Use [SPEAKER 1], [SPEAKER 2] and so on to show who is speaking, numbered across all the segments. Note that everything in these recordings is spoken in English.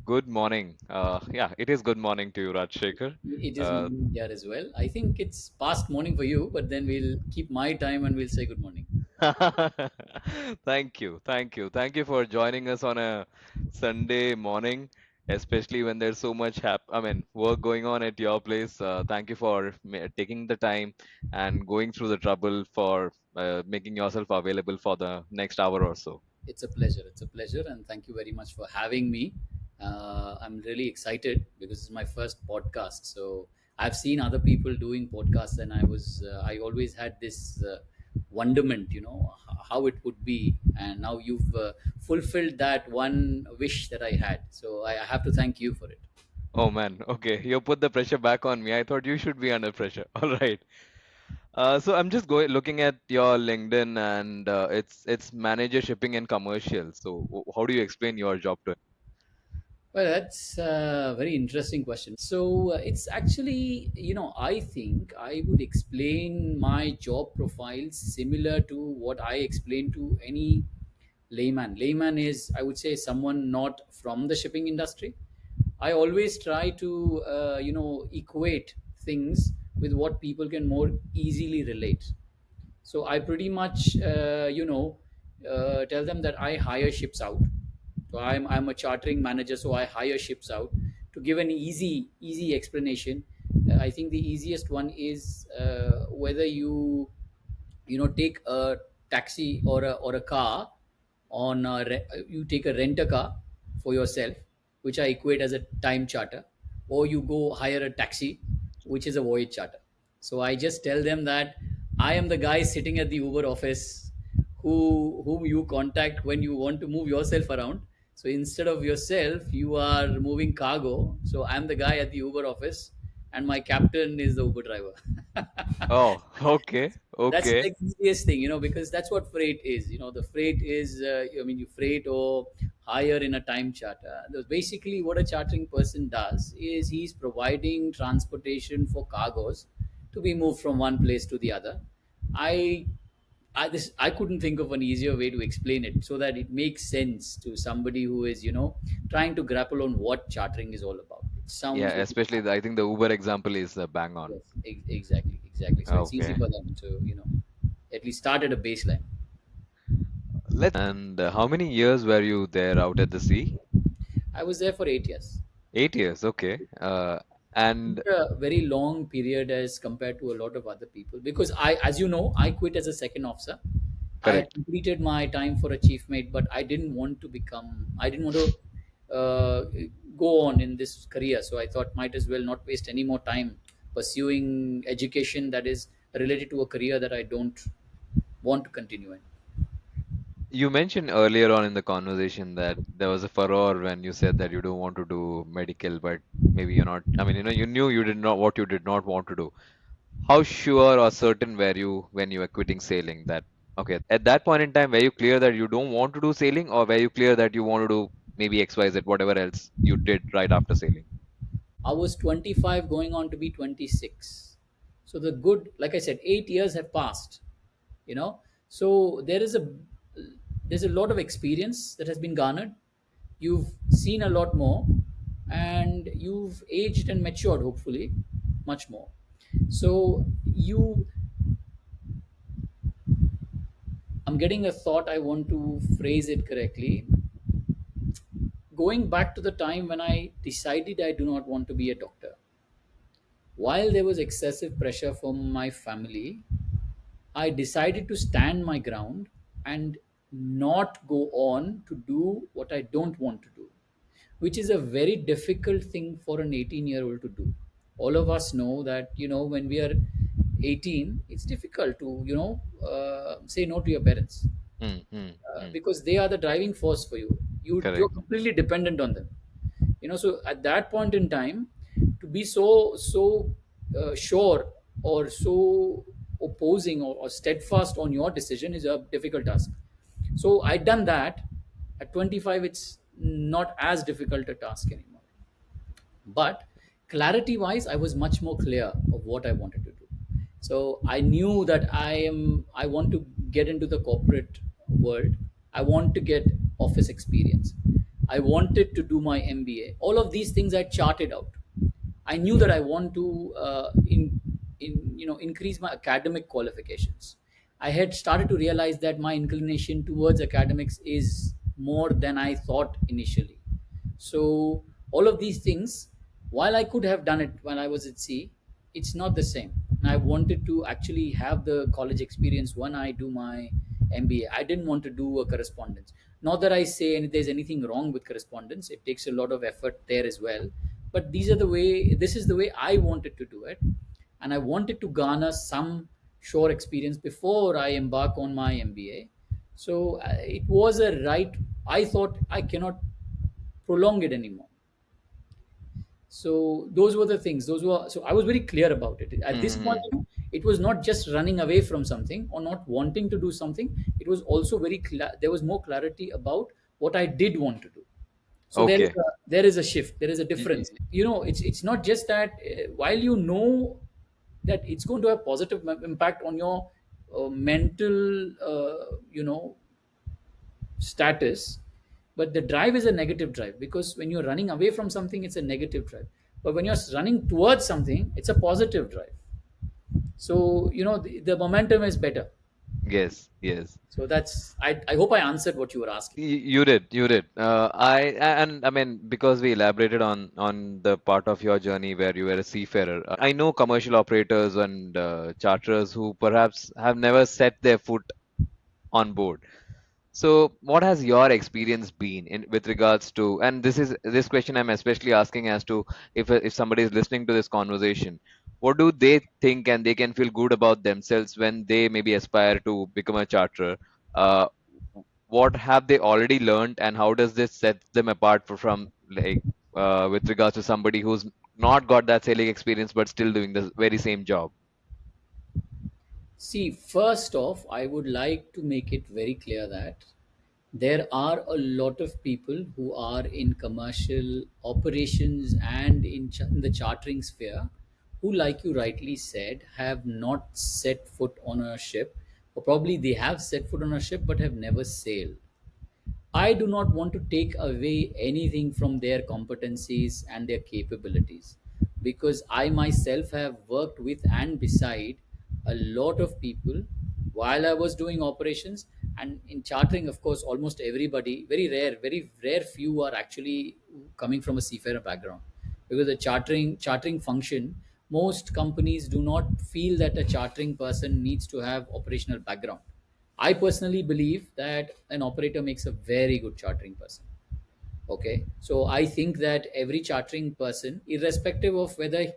[SPEAKER 1] Good morning. Yeah, it is good morning to you, Rajshekhar.
[SPEAKER 2] It is
[SPEAKER 1] Uh,
[SPEAKER 2] morning here as well. I think it's past morning for you, but then we'll keep my time and we'll say good morning.
[SPEAKER 1] thank you for joining us on a Sunday morning, especially when there's so much work going on at your place. Thank you for taking the time and going through the trouble for making yourself available for the next hour or so.
[SPEAKER 2] It's a pleasure. It's a pleasure, and thank you very much for having me. I'm really excited because it's my first podcast. So I've seen other people doing podcasts, and I always had this wonderment, how it would be, and now you've fulfilled that one wish that I had. So I have to thank you for it.
[SPEAKER 1] Oh man, okay, you put the pressure back on me. I thought you should be under pressure. All right. So I'm just going looking at your LinkedIn and it's manager shipping and commercial. So how do you explain your job to him?
[SPEAKER 2] Well, that's a very interesting question. So it's actually, I think I would explain my job profile similar to what I explain to any layman. Layman is, I would say, someone not from the shipping industry. I always try to, equate things with what people can more easily relate. So I pretty much, tell them that I hire ships out. So I'm a chartering manager, so I hire ships out. To give an easy explanation, I think the easiest one is whether you take a taxi or a car you take a rent a car for yourself, which I equate as a time charter, or you go hire a taxi, which is a voyage charter. So I just tell them that I am the guy sitting at the Uber office whom you contact when you want to move yourself around. So instead of yourself, you are moving cargo. So I'm the guy at the Uber office, and my captain is the Uber driver.
[SPEAKER 1] Oh, okay,
[SPEAKER 2] That's
[SPEAKER 1] okay.
[SPEAKER 2] the easiest thing, because that's what freight is. The freight is, you freight or hire in a time charter. Basically, what a chartering person does is he's providing transportation for cargoes to be moved from one place to the other. I I couldn't think of an easier way to explain it so that it makes sense to somebody who is, trying to grapple on what chartering is all about. It
[SPEAKER 1] Yeah,
[SPEAKER 2] sounds very
[SPEAKER 1] especially I think the Uber example is bang on.
[SPEAKER 2] yes, exactly. So it's easy
[SPEAKER 1] Okay.
[SPEAKER 2] for them to, at least start at a baseline.
[SPEAKER 1] And how many years were you there out at the sea?
[SPEAKER 2] I was there for 8 years.
[SPEAKER 1] 8 years, okay. And
[SPEAKER 2] A very long period as compared to a lot of other people because as you know, I quit as a second officer. I had
[SPEAKER 1] correct.
[SPEAKER 2] completed my time for a chief mate, but I didn't want to go on in this career. So I thought might as well not waste any more time pursuing education that is related to a career that I don't want to continue in.
[SPEAKER 1] You mentioned earlier on in the conversation that there was a furor when you said that you don't want to do medical, but maybe you're not. You knew you did not what you did not want to do. How sure or certain were you when you were quitting sailing that, okay, at that point in time, were you clear that you don't want to do sailing, or were you clear that you want to do maybe XYZ, whatever else you did right after sailing?
[SPEAKER 2] I was 25 going on to be 26. So the good, like I said, 8 years have passed, you know. So there's a lot of experience that has been garnered. You've seen a lot more and you've aged and matured, hopefully, much more. So I'm getting a thought, I want to phrase it correctly. Going back to the time when I decided I do not want to be a doctor, while there was excessive pressure from my family, I decided to stand my ground and not go on to do what I don't want to do, which is a very difficult thing for an 18-year-old to do. All of us know that, when we are 18, it's difficult to, say no to your parents
[SPEAKER 1] Hmm, hmm, hmm.
[SPEAKER 2] because they are the driving force for you. You're
[SPEAKER 1] Correct.
[SPEAKER 2] completely dependent on them. So at that point in time, to be so sure or so opposing or steadfast on your decision is a difficult task. So I done that. At 25, it's not as difficult a task anymore, but clarity wise I was much more clear of what I wanted to do. So I knew that I want to get into the corporate world. I want to get office experience. I wanted to do my MBA. All of these things I charted out. I knew that I want to increase my academic qualifications. I had started to realize that my inclination towards academics is more than I thought initially. So all of these things, while I could have done it when I was at sea, it's not the same. And I wanted to actually have the college experience when I do my MBA. I didn't want to do a correspondence. Not that I say there's anything wrong with correspondence. It takes a lot of effort there as well. But these are the way. This is the way I wanted to do it, and I wanted to garner some shore experience before I embark on my MBA. So it was a right. I thought I cannot prolong it anymore. So those were the things. Those were, so I was very clear about it at this point.
[SPEAKER 1] Mm-hmm.
[SPEAKER 2] It was not just running away from something or not wanting to do something. It was also there was more clarity about what I did want to do. So
[SPEAKER 1] Okay.
[SPEAKER 2] there is a shift, there is a
[SPEAKER 1] Y-
[SPEAKER 2] difference.
[SPEAKER 1] y-
[SPEAKER 2] It's not just that while you know that it's going to have positive impact on your mental status, but the drive is a negative drive, because when you're running away from something, it's a negative drive, but when you're running towards something, it's a positive drive. So the momentum is better.
[SPEAKER 1] Yes, yes.
[SPEAKER 2] So I hope I answered what you were asking.
[SPEAKER 1] You did, you did. And I mean, because we elaborated on the part of your journey where you were a seafarer. I know commercial operators and charterers who perhaps have never set their foot on board. So, what has your experience been in with regards to, and this question I'm especially asking as to if somebody is listening to this conversation, what do they think and they can feel good about themselves when they maybe aspire to become a charterer? Uh, what have they already learned, and how does this set them apart from like with regards to somebody who's not got that sailing experience but still doing the very same job?
[SPEAKER 2] See, first off, I would like to make it very clear that there are a lot of people who are in commercial operations and in the chartering sphere who, like you rightly said, have not set foot on a ship, or probably they have set foot on a ship but have never sailed. I do not want to take away anything from their competencies and their capabilities, because I myself have worked with and beside a lot of people while I was doing operations. And in chartering, of course, almost everybody, very rare few are actually coming from a seafarer background, because the chartering function, most companies do not feel that a chartering person needs to have operational background. I personally believe that an operator makes a very good chartering person. Okay, so I think that every chartering person, irrespective of whether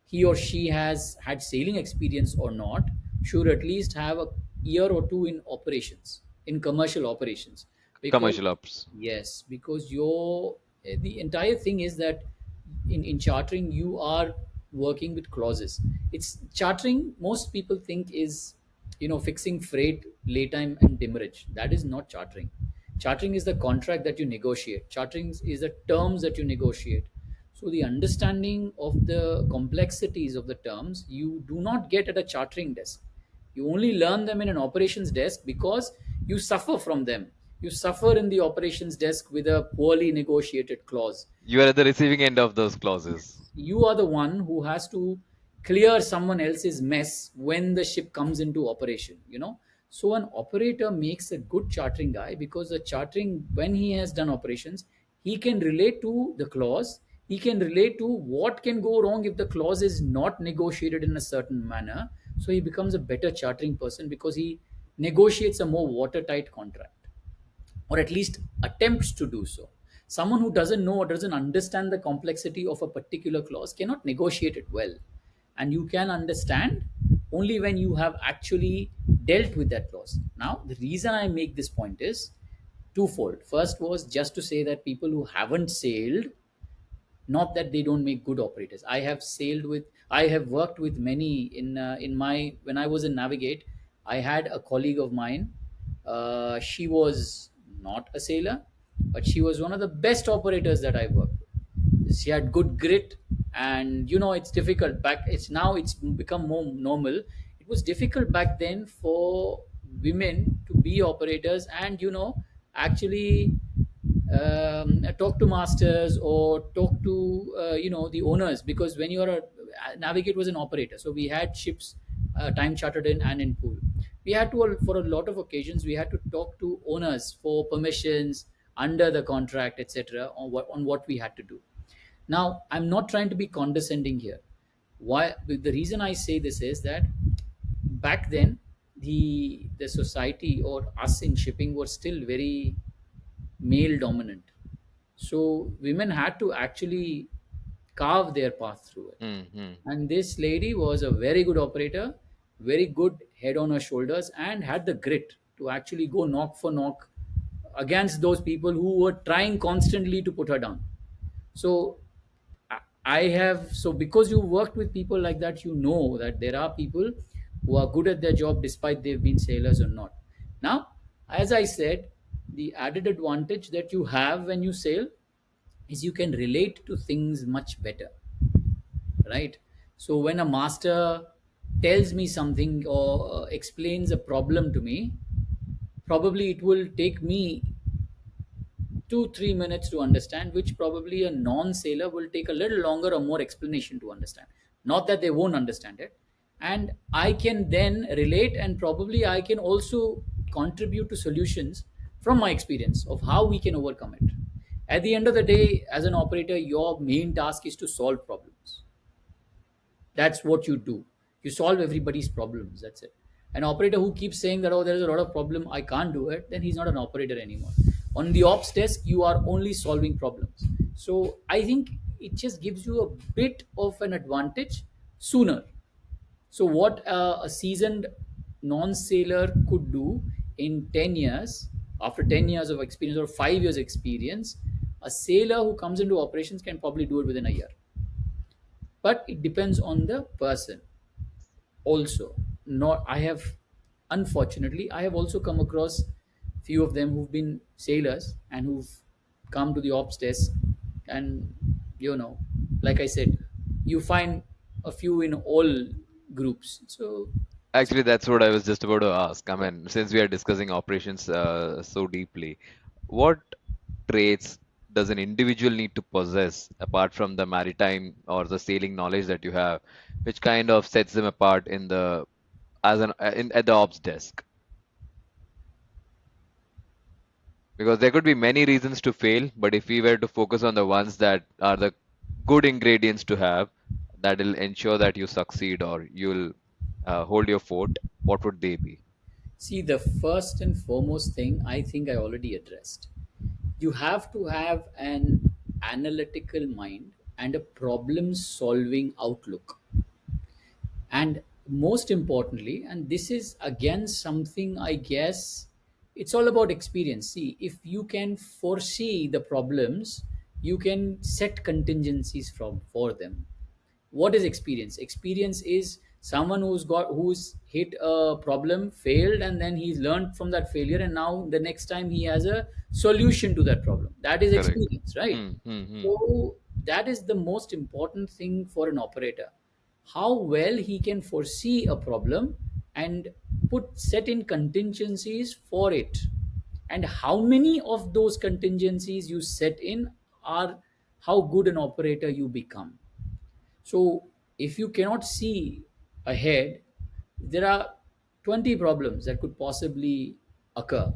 [SPEAKER 2] he or she has had sailing experience or not, should at least have a year or two in operations, in commercial operations. Because
[SPEAKER 1] Commercial ops.
[SPEAKER 2] yes, because the entire thing is that in chartering you are working with clauses. It's chartering, most people think is fixing freight, lay time and demurrage. That is not chartering. Chartering is the contract that you negotiate. Chartering is the terms that you negotiate. So the understanding of the complexities of the terms you do not get at a chartering desk. You only learn them in an operations desk, because you suffer from them. You suffer in the operations desk with a poorly negotiated clause.
[SPEAKER 1] You are at the receiving end of those clauses.
[SPEAKER 2] You are the one who has to clear someone else's mess when the ship comes into operation. So an operator makes a good chartering guy, because the chartering, when he has done operations, he can relate to the clause. He can relate to what can go wrong if the clause is not negotiated in a certain manner. So he becomes a better chartering person, because he negotiates a more watertight contract, or at least attempts to do so. Someone who doesn't know or doesn't understand the complexity of a particular clause cannot negotiate it well. And you can understand only when you have actually dealt with that clause. Now, the reason I make this point is twofold. First was just to say that people who haven't sailed, not that they don't make good operators. I have worked with many in my when I was in Navigate. I had a colleague of mine. She was not a sailor, but she was one of the best operators that I worked with. She had good grit. And it's difficult back, it's become more normal. It was difficult back then for women to be operators, and actually talk to masters or talk to the owners, because when you're a navigate was an operator, so we had ships time chartered in and in pool. We had to, for a lot of occasions, we had to talk to owners for permissions under the contract, etc., on what we had to do. Now, I'm not trying to be condescending here. Why? The reason I say this is that back then, the society or us in shipping were still very male dominant. So women had to actually carve their path through it.
[SPEAKER 1] Mm-hmm.
[SPEAKER 2] And this lady was a very good operator, very good head on her shoulders, and had the grit to actually go knock for knock against those people who were trying constantly to put her down. So I have, so because you worked with people like that, you know that there are people who are good at their job despite they've been sailors or not. Now, as I said, the added advantage that you have when you sail is you can relate to things much better, right? So when a master tells me something or explains a problem to me, probably it will take me 2 3 minutes to understand, which probably a non-sailor will take a little longer or more explanation to understand. Not that they won't understand it. And I can then relate, and probably I can also contribute to solutions from my experience of how we can overcome it. At the end of the day, as an operator, your main task is to solve problems. That's what you do. You solve everybody's problems. That's it. An operator who keeps saying that, oh, there's a lot of problem, I can't do it, then he's not an operator anymore. On the ops desk, you are only solving problems. So I think it just gives you a bit of an advantage sooner. So what a seasoned non-sailor could do in 10 years, after 10 years of experience or 5 years experience, a sailor who comes into operations can probably do it within a year. But it depends on the person also. Not I have, unfortunately, I have also come across few of them who've been sailors and who've come to the ops desk, and you know like I said, you find a few in all groups. So
[SPEAKER 1] Actually, that's what I was just about to ask. I mean, since we are discussing operations so deeply, what traits does an individual need to possess apart from the maritime or the sailing knowledge that you have, which kind of sets them apart in the as an at the ops desk? Because there could be many reasons to fail, but if we were to focus on the ones that are the good ingredients to have, that will ensure that you succeed or you'll hold your fort, what would they be?
[SPEAKER 2] see, the first and foremost thing I think I already addressed. You have to have an analytical mind and a problem solving outlook. And most importantly, and this is again something I guess, it's all about experience. See, if you can foresee the problems, you can set contingencies from for them. What is experience? Experience is someone who's hit a problem, failed, and then he's learned from that failure, and now the next time he has a solution to that problem. That is
[SPEAKER 1] Correct.
[SPEAKER 2] experience, right?
[SPEAKER 1] Hmm, hmm, hmm.
[SPEAKER 2] So that is the most important thing for an operator. How well he can foresee a problem and put set in contingencies for it. And how many of those contingencies you set in are how good an operator you become. So if you cannot see ahead, there are 20 problems that could possibly occur.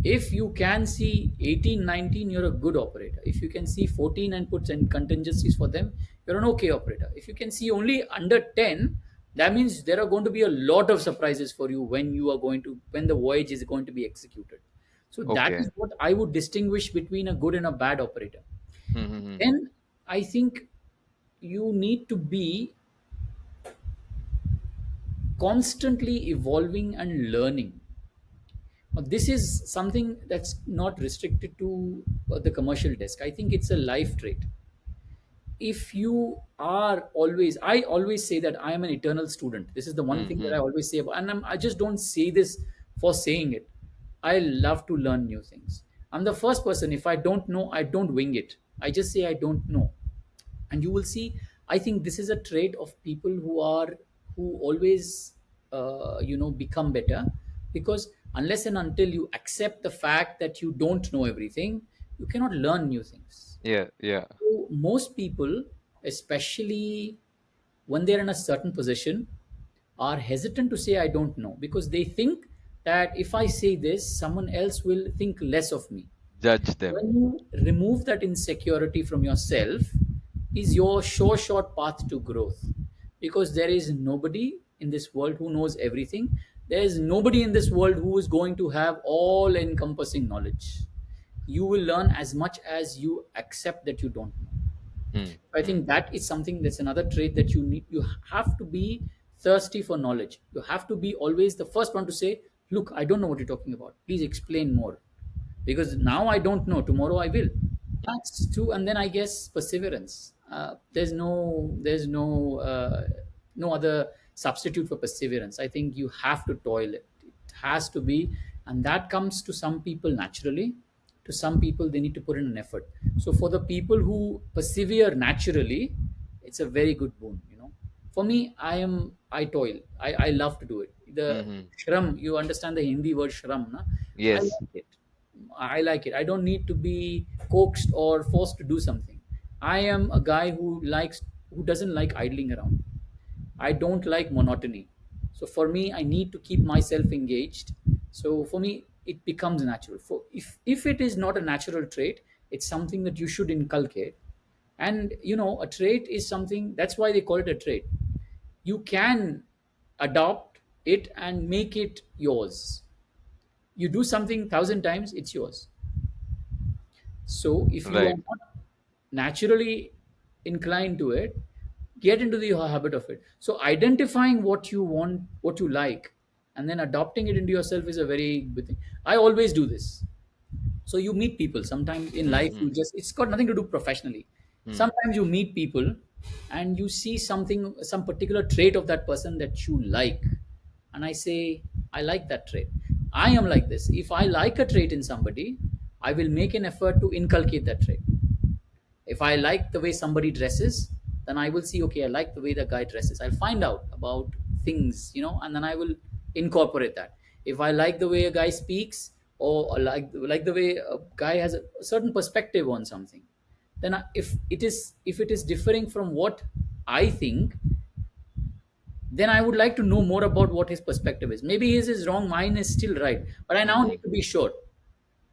[SPEAKER 2] If you can see 18, 19, you're a good operator. If you can see 14 and put in contingencies for them, you're an okay operator. If you can see only under 10, that means there are going to be a lot of surprises for you when you are going to when the voyage is going to be executed. So that
[SPEAKER 1] Okay.
[SPEAKER 2] is what I would distinguish between a good and a bad operator.
[SPEAKER 1] Hmm, hmm, hmm, hmm.
[SPEAKER 2] Then I think you need to be constantly evolving and learning. Now, this is something that's not restricted to the commercial desk. I think it's a life trait. If you are always, I always say that I am an eternal student. This is the one
[SPEAKER 1] Hmm,
[SPEAKER 2] thing that I
[SPEAKER 1] hmm.
[SPEAKER 2] always say about, and I just don't say this for saying it. I love to learn new things. I'm the first person. If I don't know, I don't wing it. I just say I don't know. And you will see, I think this is a trait of people who always become better, because unless and until you accept the fact that you don't know everything, you cannot learn new things.
[SPEAKER 1] Yeah, yeah.
[SPEAKER 2] So most people, especially when they're in a certain position, are hesitant to say I don't know, because they think that if I say this, someone else will think less of me.
[SPEAKER 1] Judge them.
[SPEAKER 2] When you remove that insecurity from yourself, is your sure short path to growth, because there is nobody in this world who knows everything. There is nobody in this world who is going to have all encompassing knowledge. You will learn as much as you accept that you don't know.
[SPEAKER 1] Hmm.
[SPEAKER 2] I
[SPEAKER 1] Hmm.
[SPEAKER 2] think that is something, that's another trait that you need. You have to be thirsty for knowledge. You have to be always the first one to say, look, I don't know what you're talking about, please explain more, because now I don't know, tomorrow I will. That's true. And then I guess perseverance. There's no other substitute for perseverance. I think you have to toil it. It has to be, and that comes to some people naturally. To some people, they need to put in an effort. So for the people who persevere naturally, it's a very good boon. For me, I toil. I love to do it. The
[SPEAKER 1] Hmm.
[SPEAKER 2] shram. You understand the Hindi word shram, na? I
[SPEAKER 1] Yes.
[SPEAKER 2] like it. I like it. I don't need to be coaxed or forced to do something. I am a guy who doesn't like idling around. I don't like monotony. So for me, I need to keep myself engaged. So for me, it becomes natural. For if it is not a natural trait, it's something that you should inculcate. And a trait is something, that's why they call it a trait. You can adopt it and make it yours. You do something 1,000 times, it's yours. So if you are
[SPEAKER 1] Right.
[SPEAKER 2] not naturally inclined to it, get into the habit of it. So identifying what you want, what you like, and then adopting it into yourself is a very good thing. I always do this. So you meet people sometimes in life,
[SPEAKER 1] Hmm.
[SPEAKER 2] you just, it's got nothing to do professionally.
[SPEAKER 1] Hmm.
[SPEAKER 2] Sometimes you meet people and you see something, some particular trait of that person that you like, and I say, I like that trait. I am like this. If I like a trait in somebody, I will make an effort to inculcate that trait. If I like the way somebody dresses, then I will see, okay, I like the way the guy dresses. I'll find out about things, and then I will incorporate that. If I like the way a guy speaks, or like the way a guy has a certain perspective on something, then if it is differing from what I think, then I would like to know more about what his perspective is. Maybe his is wrong, mine is still right, but I now
[SPEAKER 1] Hmm.
[SPEAKER 2] need to be sure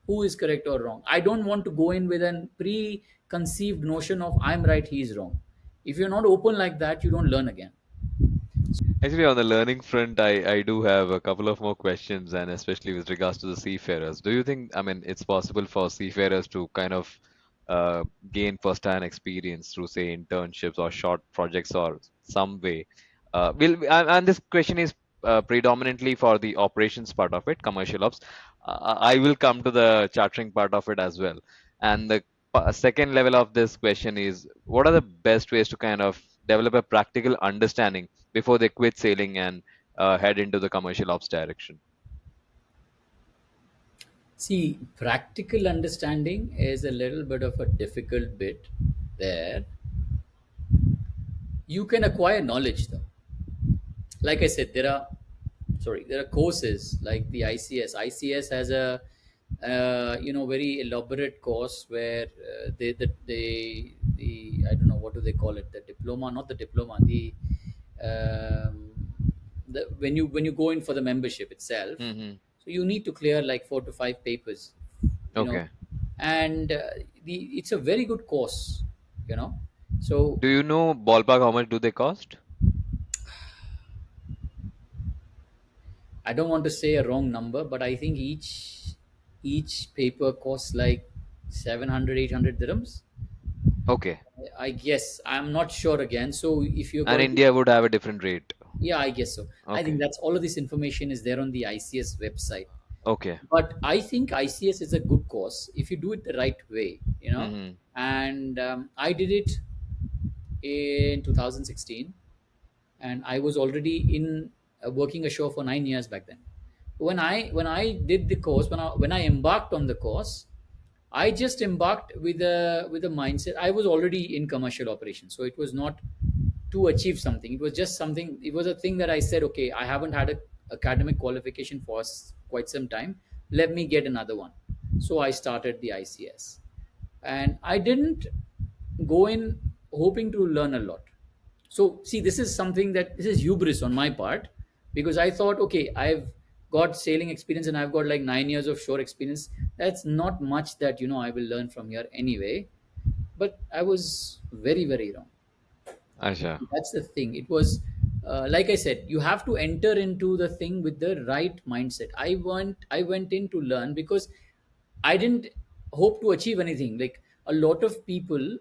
[SPEAKER 2] who is correct or wrong. I don't want to go in with a preconceived notion of I'm right, he is wrong. If you're not open like that, you don't learn again.
[SPEAKER 1] Actually, on the learning front, I do have a couple of more questions, and especially with regards to the seafarers. Do you think, I mean, it's possible for seafarers to kind of uh, gain first-hand experience through, say, internships or short projects or some way? And this question is predominantly for the operations part of it, commercial ops. I will come to the chartering part of it as well. And the second level of this question is, what are the best ways to kind of develop a practical understanding before they quit sailing and head into the commercial ops direction?
[SPEAKER 2] See, practical understanding is a little bit of a difficult bit there. You can acquire knowledge though. Like I said, there are courses like the ICS has a very elaborate course where the I don't know what do they call it, the diploma, not the diploma, um, when you go in for the membership itself.
[SPEAKER 1] Hmm.
[SPEAKER 2] So you need to clear like 4 to 5 papers, you know
[SPEAKER 1] Okay.
[SPEAKER 2] and it's a very good course, you know so
[SPEAKER 1] Do you know ballpark how much do they cost?
[SPEAKER 2] I don't want to say a wrong number, but I think each paper costs like 700, 800 dirhams.
[SPEAKER 1] Okay.
[SPEAKER 2] I guess, I'm not sure again. So if you're
[SPEAKER 1] And
[SPEAKER 2] going to,
[SPEAKER 1] India would have a different rate.
[SPEAKER 2] yeah, I guess so. I think
[SPEAKER 1] Okay.
[SPEAKER 2] that's all of this information is there on the ICS website.
[SPEAKER 1] Okay.
[SPEAKER 2] But I think ICS is a good course if you do it the right way.
[SPEAKER 1] Hmm.
[SPEAKER 2] And I did it in 2016, and I was already in working ashore for 9 years back then. When I did the course, when I embarked on the course, I just embarked with a mindset. I was already in commercial operations, so it was not to achieve something. It was just something. It was a thing that I said, okay, I haven't had a academic qualification for quite some time. Let me get another one. So I started the ICS. and I didn't go in hoping to learn a lot. So see, this is something that this is hubris on my part, because I thought, okay, I've got sailing experience and I've got like 9 years of shore experience. That's not much that I will learn from here anyway. But I was very, very wrong.
[SPEAKER 1] Acha.
[SPEAKER 2] That's the thing. It was, like I said, you have to enter into the thing with the right mindset. I went in to learn because I didn't hope to achieve anything. Like a lot of people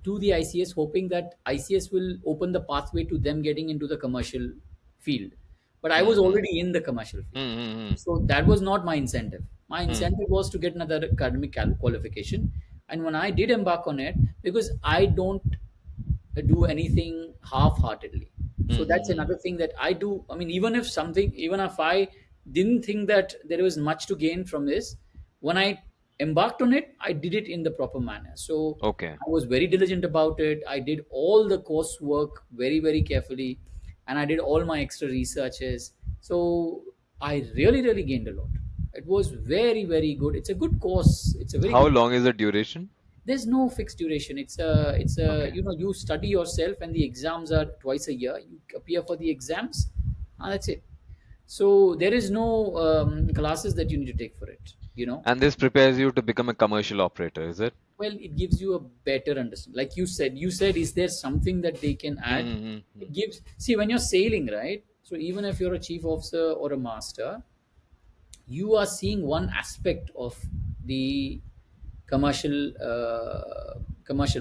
[SPEAKER 2] do the ICS hoping that ICS will open the pathway to them getting into the commercial field. But I was
[SPEAKER 1] Hmm.
[SPEAKER 2] already in the commercial field.
[SPEAKER 1] Hmm. Hmm.
[SPEAKER 2] So that was not my incentive. My
[SPEAKER 1] Hmm.
[SPEAKER 2] incentive was to get another academic qualification. And when I did embark on it, because I don't do anything half-heartedly.
[SPEAKER 1] Hmm.
[SPEAKER 2] So
[SPEAKER 1] Hmm.
[SPEAKER 2] that's
[SPEAKER 1] Hmm.
[SPEAKER 2] another thing that I do. I mean, even if I didn't think that there was much to gain from this, when I embarked on it, I did it in the proper manner. So
[SPEAKER 1] Okay.
[SPEAKER 2] I was very diligent about it. I did all the coursework very, very carefully, and I did all my extra researches. So I really, really gained a lot. It was very, very good. It's a good course. It's a very
[SPEAKER 1] How
[SPEAKER 2] good.
[SPEAKER 1] long is the duration?
[SPEAKER 2] There's no fixed duration. It's a
[SPEAKER 1] Okay.
[SPEAKER 2] you study yourself, and the exams are twice a year. You appear for the exams, and that's it. So there is no classes that you need to take for it.
[SPEAKER 1] And this prepares you to become a commercial operator, is it?
[SPEAKER 2] Well, it gives you a better understanding. Like you said, is there something that they can
[SPEAKER 1] Hmm.
[SPEAKER 2] add?
[SPEAKER 1] Hmm. Hmm.
[SPEAKER 2] It gives, see, when you're sailing, right? So even if you're a chief officer or a master, you are seeing one aspect of the commercial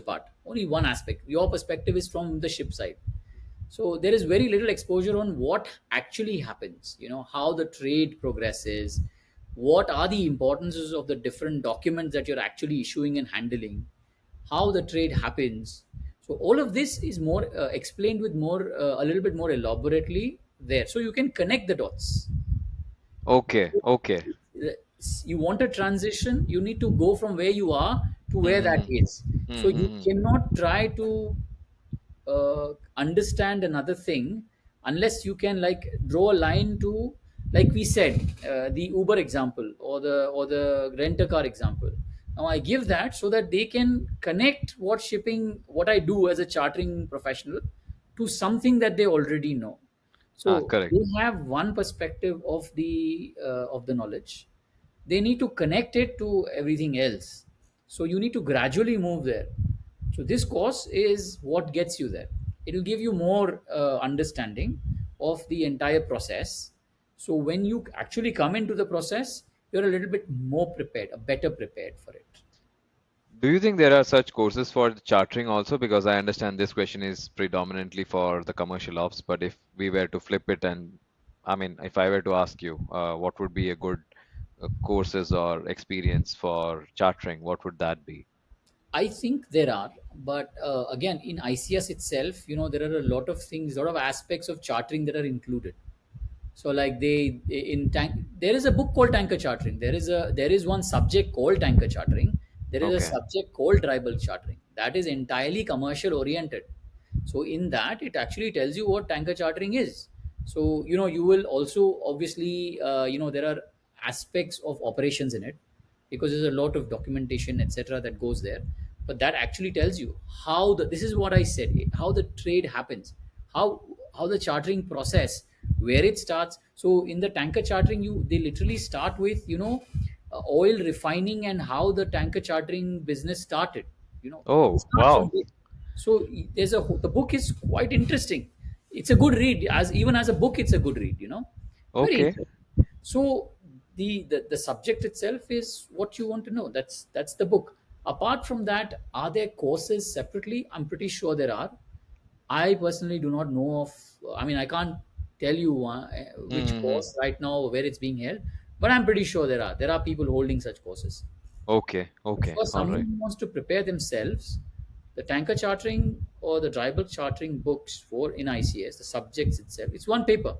[SPEAKER 2] part, only one aspect. Your perspective is from the ship side. So there is very little exposure on what actually happens, how the trade progresses, what are the importances of the different documents that you're actually issuing and handling, how the trade happens. So all of this is more explained with more a little bit more elaborately there, so you can connect the dots.
[SPEAKER 1] Okay. Okay.
[SPEAKER 2] You want a transition, you need to go from where you are to
[SPEAKER 1] Hmm.
[SPEAKER 2] where that
[SPEAKER 1] Hmm.
[SPEAKER 2] is.
[SPEAKER 1] Hmm.
[SPEAKER 2] So
[SPEAKER 1] Hmm.
[SPEAKER 2] you
[SPEAKER 1] Hmm.
[SPEAKER 2] cannot try to understand another thing unless you can like draw a line to, like we said, the Uber example, or the rent a car example. Now I give that so that they can connect what I do as a chartering professional to something that they already know.
[SPEAKER 1] Ah,
[SPEAKER 2] So
[SPEAKER 1] correct.
[SPEAKER 2] they have one perspective of the knowledge. They need to connect it to everything else. So you need to gradually move there. So this course is what gets you there. It will give you more understanding of the entire process. So when you actually come into the process, you're a little bit more prepared, better prepared for it.
[SPEAKER 1] Do you think there are such courses for the chartering also? Because I understand this question is predominantly for the commercial ops, but if we were to flip it and, I mean, if I were to ask you, what would be a good courses or experience for chartering, what would that be?
[SPEAKER 2] I think there are, but again, in ICS itself, there are a lot of things, a lot of aspects of chartering that are included. So like in tank, there is a book called Tanker Chartering. There is one subject called Tanker Chartering. There is a
[SPEAKER 1] Okay.
[SPEAKER 2] subject called Tribal Chartering. That is entirely commercial oriented. So in that, it actually tells you what tanker chartering is. So you will also obviously there are aspects of operations in it, because there's a lot of documentation, etc., that goes there. But that actually tells you how this is what I said, how the trade happens, how how the chartering process, where it starts. So in the tanker chartering, they literally start with oil refining and how the tanker chartering business started. They
[SPEAKER 1] Oh,
[SPEAKER 2] start from
[SPEAKER 1] wow.
[SPEAKER 2] there. So the book is quite interesting. It's a good read, as even as a book it's a good read, very
[SPEAKER 1] Okay.
[SPEAKER 2] interesting. So the subject itself is what you want to know. That's the book. Apart from that, are there courses separately? I'm pretty sure there are. I personally do not know of. I mean, I can't tell you which
[SPEAKER 1] Mm-hmm.
[SPEAKER 2] course right now or where it's being held, but I'm pretty sure there are people holding such courses.
[SPEAKER 1] Okay. Okay.
[SPEAKER 2] For
[SPEAKER 1] All
[SPEAKER 2] someone
[SPEAKER 1] right.
[SPEAKER 2] who wants to prepare themselves, the tanker chartering or the tribal chartering books for in ICS, the subjects itself, it's one paper.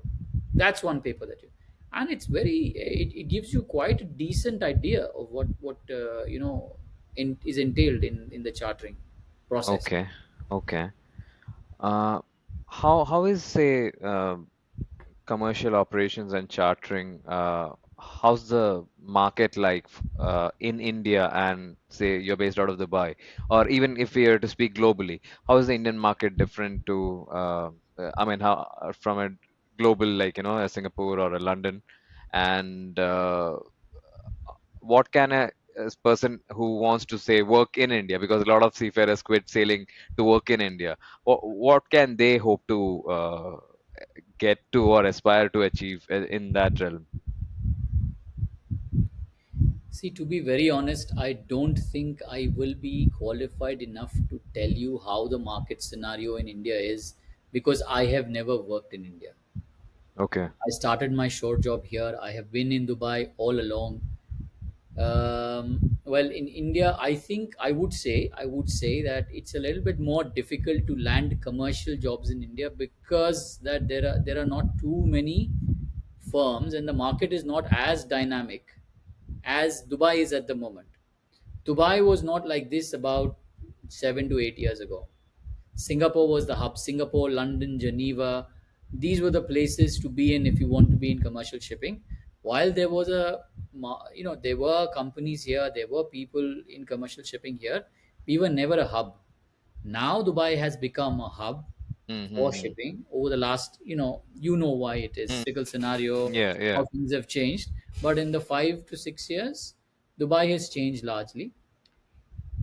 [SPEAKER 2] That's one paper that you, and it gives you quite a decent idea of what is entailed in the chartering process.
[SPEAKER 1] Okay. Okay. Uh, how is say commercial operations and chartering? how's the market like in India, and say you're based out of Dubai, or even if we are to speak globally, how is the Indian market different to I mean, how from a global, like, a Singapore or a London, and what can a person who wants to say work in India, because a lot of seafarers quit sailing to work in India, what can they hope to get to or aspire to achieve in that realm?
[SPEAKER 2] See, to be very honest, I don't think I will be qualified enough to tell you how the market scenario in India is, because I have never worked in India.
[SPEAKER 1] Okay.
[SPEAKER 2] I started my short job here. I have been in Dubai all along. Well, in India, I would say that it's a little bit more difficult to land commercial jobs in India, because that there are not too many firms, and the market is not as dynamic as Dubai is at the moment. Dubai was not like this about 7 to 8 years ago. Singapore was the hub. Singapore, London, Geneva, these were the places to be in if you want to be in commercial shipping. While there was there were companies here, there were people in commercial shipping here. We were never a hub. Now Dubai has become a hub for
[SPEAKER 1] Mm-hmm.
[SPEAKER 2] shipping over the last, why it is cyclical scenario,
[SPEAKER 1] Yeah,
[SPEAKER 2] how
[SPEAKER 1] yeah.
[SPEAKER 2] things have changed. But in the 5 to 6 years, Dubai has changed largely.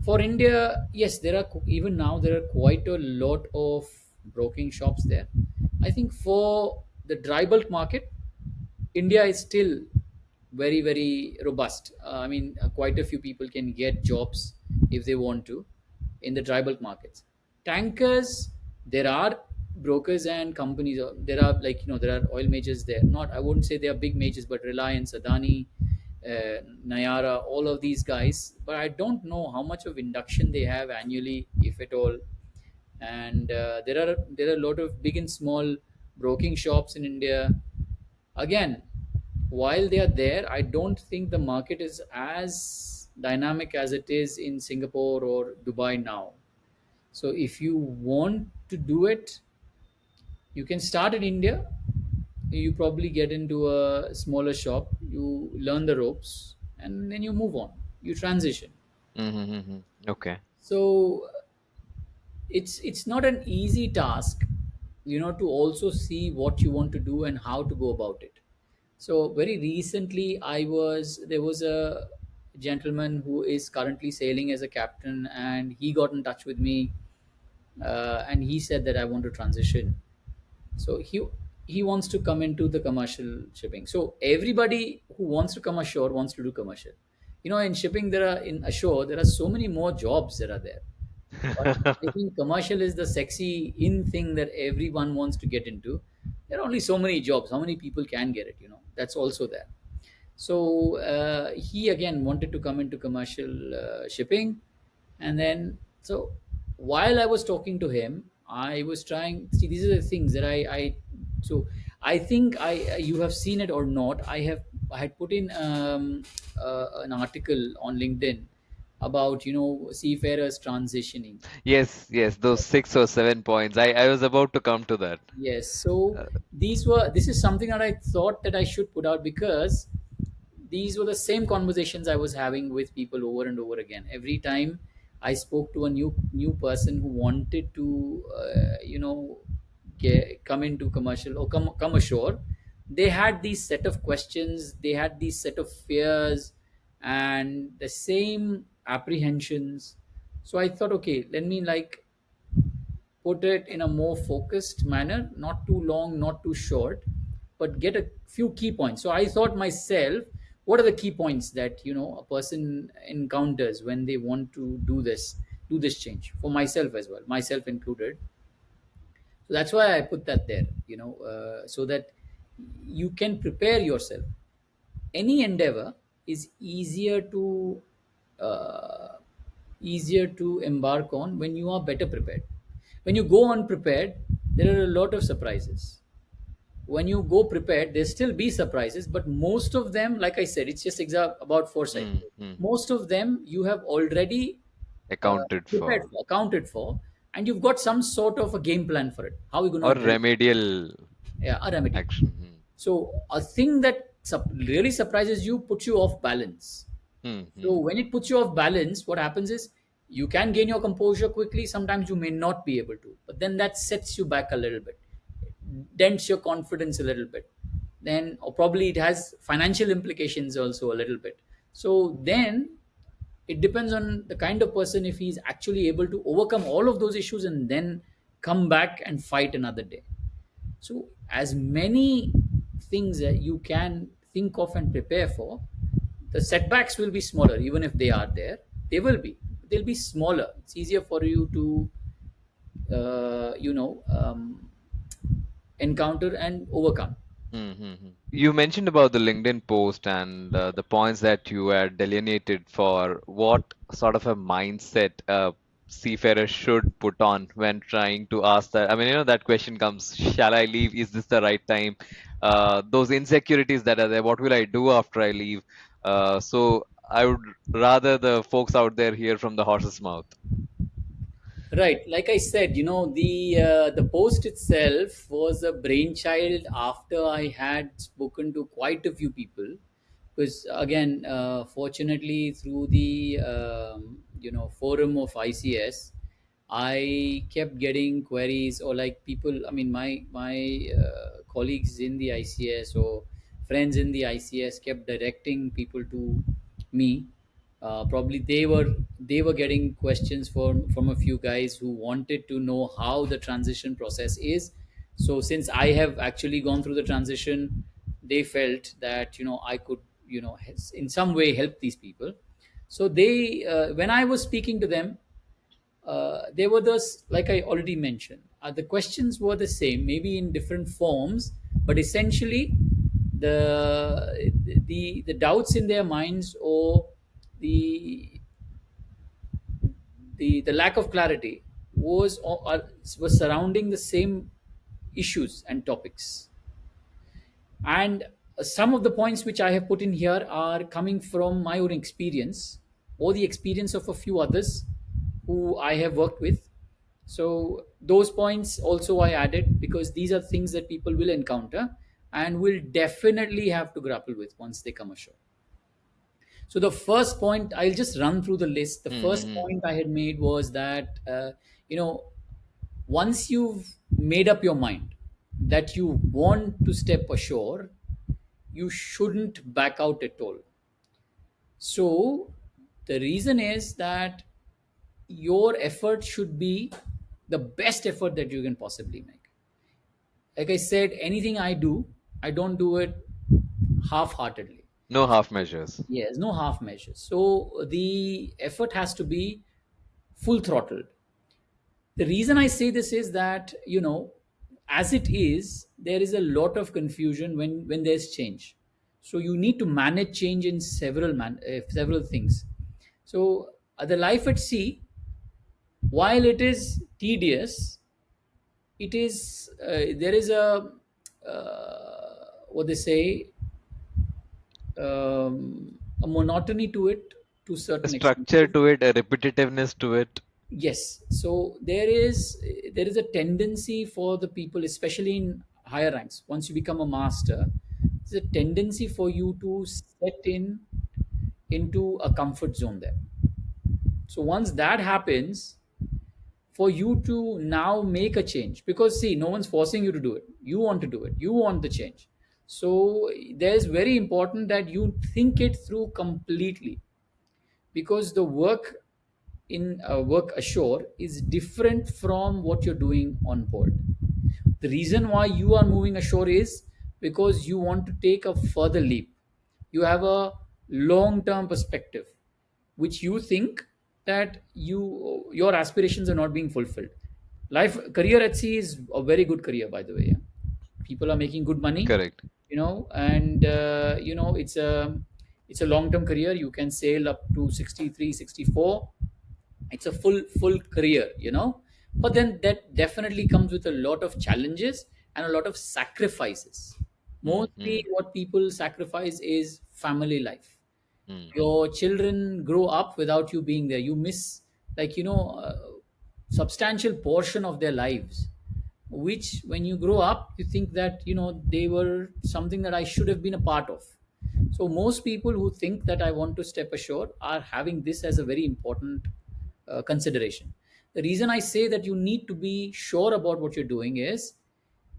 [SPEAKER 2] For India, yes, even now there are quite a lot of broking shops there. I think for the dry bulk market, India is still very, very robust. Quite a few people can get jobs if they want to in the dry bulk markets. Tankers, there are brokers and companies. There are, there are oil majors there. Not, I wouldn't say they are big majors, but Reliance, Adani, Nayara, all of these guys. But I don't know how much of induction they have annually, if at all. And there are a lot of big and small broking shops in India. Again, while they are there, I don't think the market is as dynamic as it is in Singapore or Dubai now. So if you want to do it, you can start in India. You probably get into a smaller shop, you learn the ropes, and then you move on, you transition.
[SPEAKER 1] Mm-hmm. Okay.
[SPEAKER 2] So it's not an easy task, to also see what you want to do and how to go about it. So very recently, there was a gentleman who is currently sailing as a captain, and he got in touch with me, and he said that I want to transition. So he wants to come into the commercial shipping. So everybody who wants to come ashore wants to do commercial. In shipping, in ashore there are so many more jobs that are there. But I think commercial is the sexy in thing that everyone wants to get into. There are only so many jobs. How many people can get it? That's also there. So he again wanted to come into commercial shipping, and then so while I was talking to him, I was trying. See, these are the things that so I think you have seen it or not. I had put in an article on LinkedIn about seafarers transitioning.
[SPEAKER 1] Yes, yes, those 6 or 7 points. I was about to come to that.
[SPEAKER 2] Yes, so
[SPEAKER 1] Uh,
[SPEAKER 2] this is something that I thought that I should put out, because these were the same conversations I was having with people over and over again. Every time I spoke to a new person who wanted to, come into commercial or come ashore, they had these set of questions, they had these set of fears, and the same apprehensions. So I thought, okay, let me put it in a more focused manner, not too long, not too short, but get a few key points. So I thought myself, what are the key points that a person encounters when they want to do this change, for myself as well, myself included. So that's why I put that there, so that you can prepare yourself. Any endeavor is uh, easier to embark on when you are better prepared. When you go unprepared, there are a lot of surprises. When you go prepared, there still be surprises, but most of them, like I said, it's just about foresight.
[SPEAKER 1] mm.
[SPEAKER 2] Most of them you have already
[SPEAKER 1] Accounted
[SPEAKER 2] prepared
[SPEAKER 1] for.
[SPEAKER 2] for, accounted for, and you've got some sort of a game plan for it. How are you going to
[SPEAKER 1] Or
[SPEAKER 2] address it?
[SPEAKER 1] remedial
[SPEAKER 2] Yeah, a remedy.
[SPEAKER 1] action.
[SPEAKER 2] So a thing that really surprises you, puts you off balance.
[SPEAKER 1] Hmm.
[SPEAKER 2] So
[SPEAKER 1] Hmm.
[SPEAKER 2] when it puts you off balance, what happens is you can gain your composure quickly. Sometimes you may not be able to, but then that sets you back a little bit, dents your confidence a little bit. Then, or probably it has financial implications also a little bit. So then it depends on the kind of person, if he's actually able to overcome all of those issues and then come back and fight another day. So, as many things that you can think of and prepare for, the setbacks will be smaller, even if they are there. They will be. They'll be smaller. It's easier for you to, encounter and overcome.
[SPEAKER 1] Mm-hmm. You mentioned about the LinkedIn post and the points that you had delineated for what sort of a mindset a seafarer should put on when trying to ask that. I mean, that question comes, shall I leave? Is this the right time? Those insecurities that are there, what will I do after I leave? So I would rather the folks out there hear from the horse's mouth.
[SPEAKER 2] Right, like I said, the post itself was a brainchild after I had spoken to quite a few people. Because again, fortunately, through the forum of ICS, I kept getting queries, or like people. I mean, my colleagues in the ICS or friends in the ICS kept directing people to me. Probably they were getting questions from a few guys who wanted to know how the transition process is. So since I have actually gone through the transition, they felt that I could in some way help these people. So they when I was speaking to them, they were those, like I already mentioned, the questions were the same, maybe in different forms, but essentially the doubts in their minds, or the the lack of clarity was surrounding the same issues and topics. And some of the points which I have put in here are coming from my own experience, or the experience of a few others who I have worked with. So those points also I added, because these are things that people will encounter and will definitely have to grapple with once they come ashore. So the first point, I'll just run through the list. The first
[SPEAKER 1] Mm-hmm.
[SPEAKER 2] point I had made was that you know once you've made up your mind that you want to step ashore, you shouldn't back out at all. So the reason is that your effort should be the best effort that you can possibly make. Like I said, anything I do, I don't do it half heartedly.
[SPEAKER 1] No half measures.
[SPEAKER 2] Yes, no half measures. So the effort has to be full throttled. The reason I say this is that, as it is, there is a lot of confusion when there's change. So you need to manage change in several things. So the life at sea, while it is tedious, it is there is what they say, a monotony to it, to a
[SPEAKER 1] A
[SPEAKER 2] certain extent.
[SPEAKER 1] structure to it, a repetitiveness to it.
[SPEAKER 2] Yes, so there is a tendency for the people, especially in higher ranks. Once you become a master, there's a tendency for you to set into a comfort zone there. So once that happens, for you to now make a change, because see, no one's forcing you to do it. You want to do it. You want the change. So there's very important that you think it through completely, because the work ashore is different from what you're doing on board. The reason why you are moving ashore is because you want to take a further leap. You have a long term perspective, which you think that your aspirations are not being fulfilled. Life career at sea is a very good career, by the way. Yeah? People are making good money,
[SPEAKER 1] Correct.
[SPEAKER 2] and it's a long term career. You can sail up to 63, 64. It's a full career, but then that definitely comes with a lot of challenges and a lot of sacrifices. Mostly
[SPEAKER 1] Mm-hmm.
[SPEAKER 2] what people sacrifice is family life.
[SPEAKER 1] Mm.
[SPEAKER 2] Your children grow up without you being there. You miss, like, a substantial portion of their lives, which when you grow up you think that they were something that I should have been a part of. So most people who think that I want to step ashore are having this as a very important consideration. The reason I say that you need to be sure about what you're doing is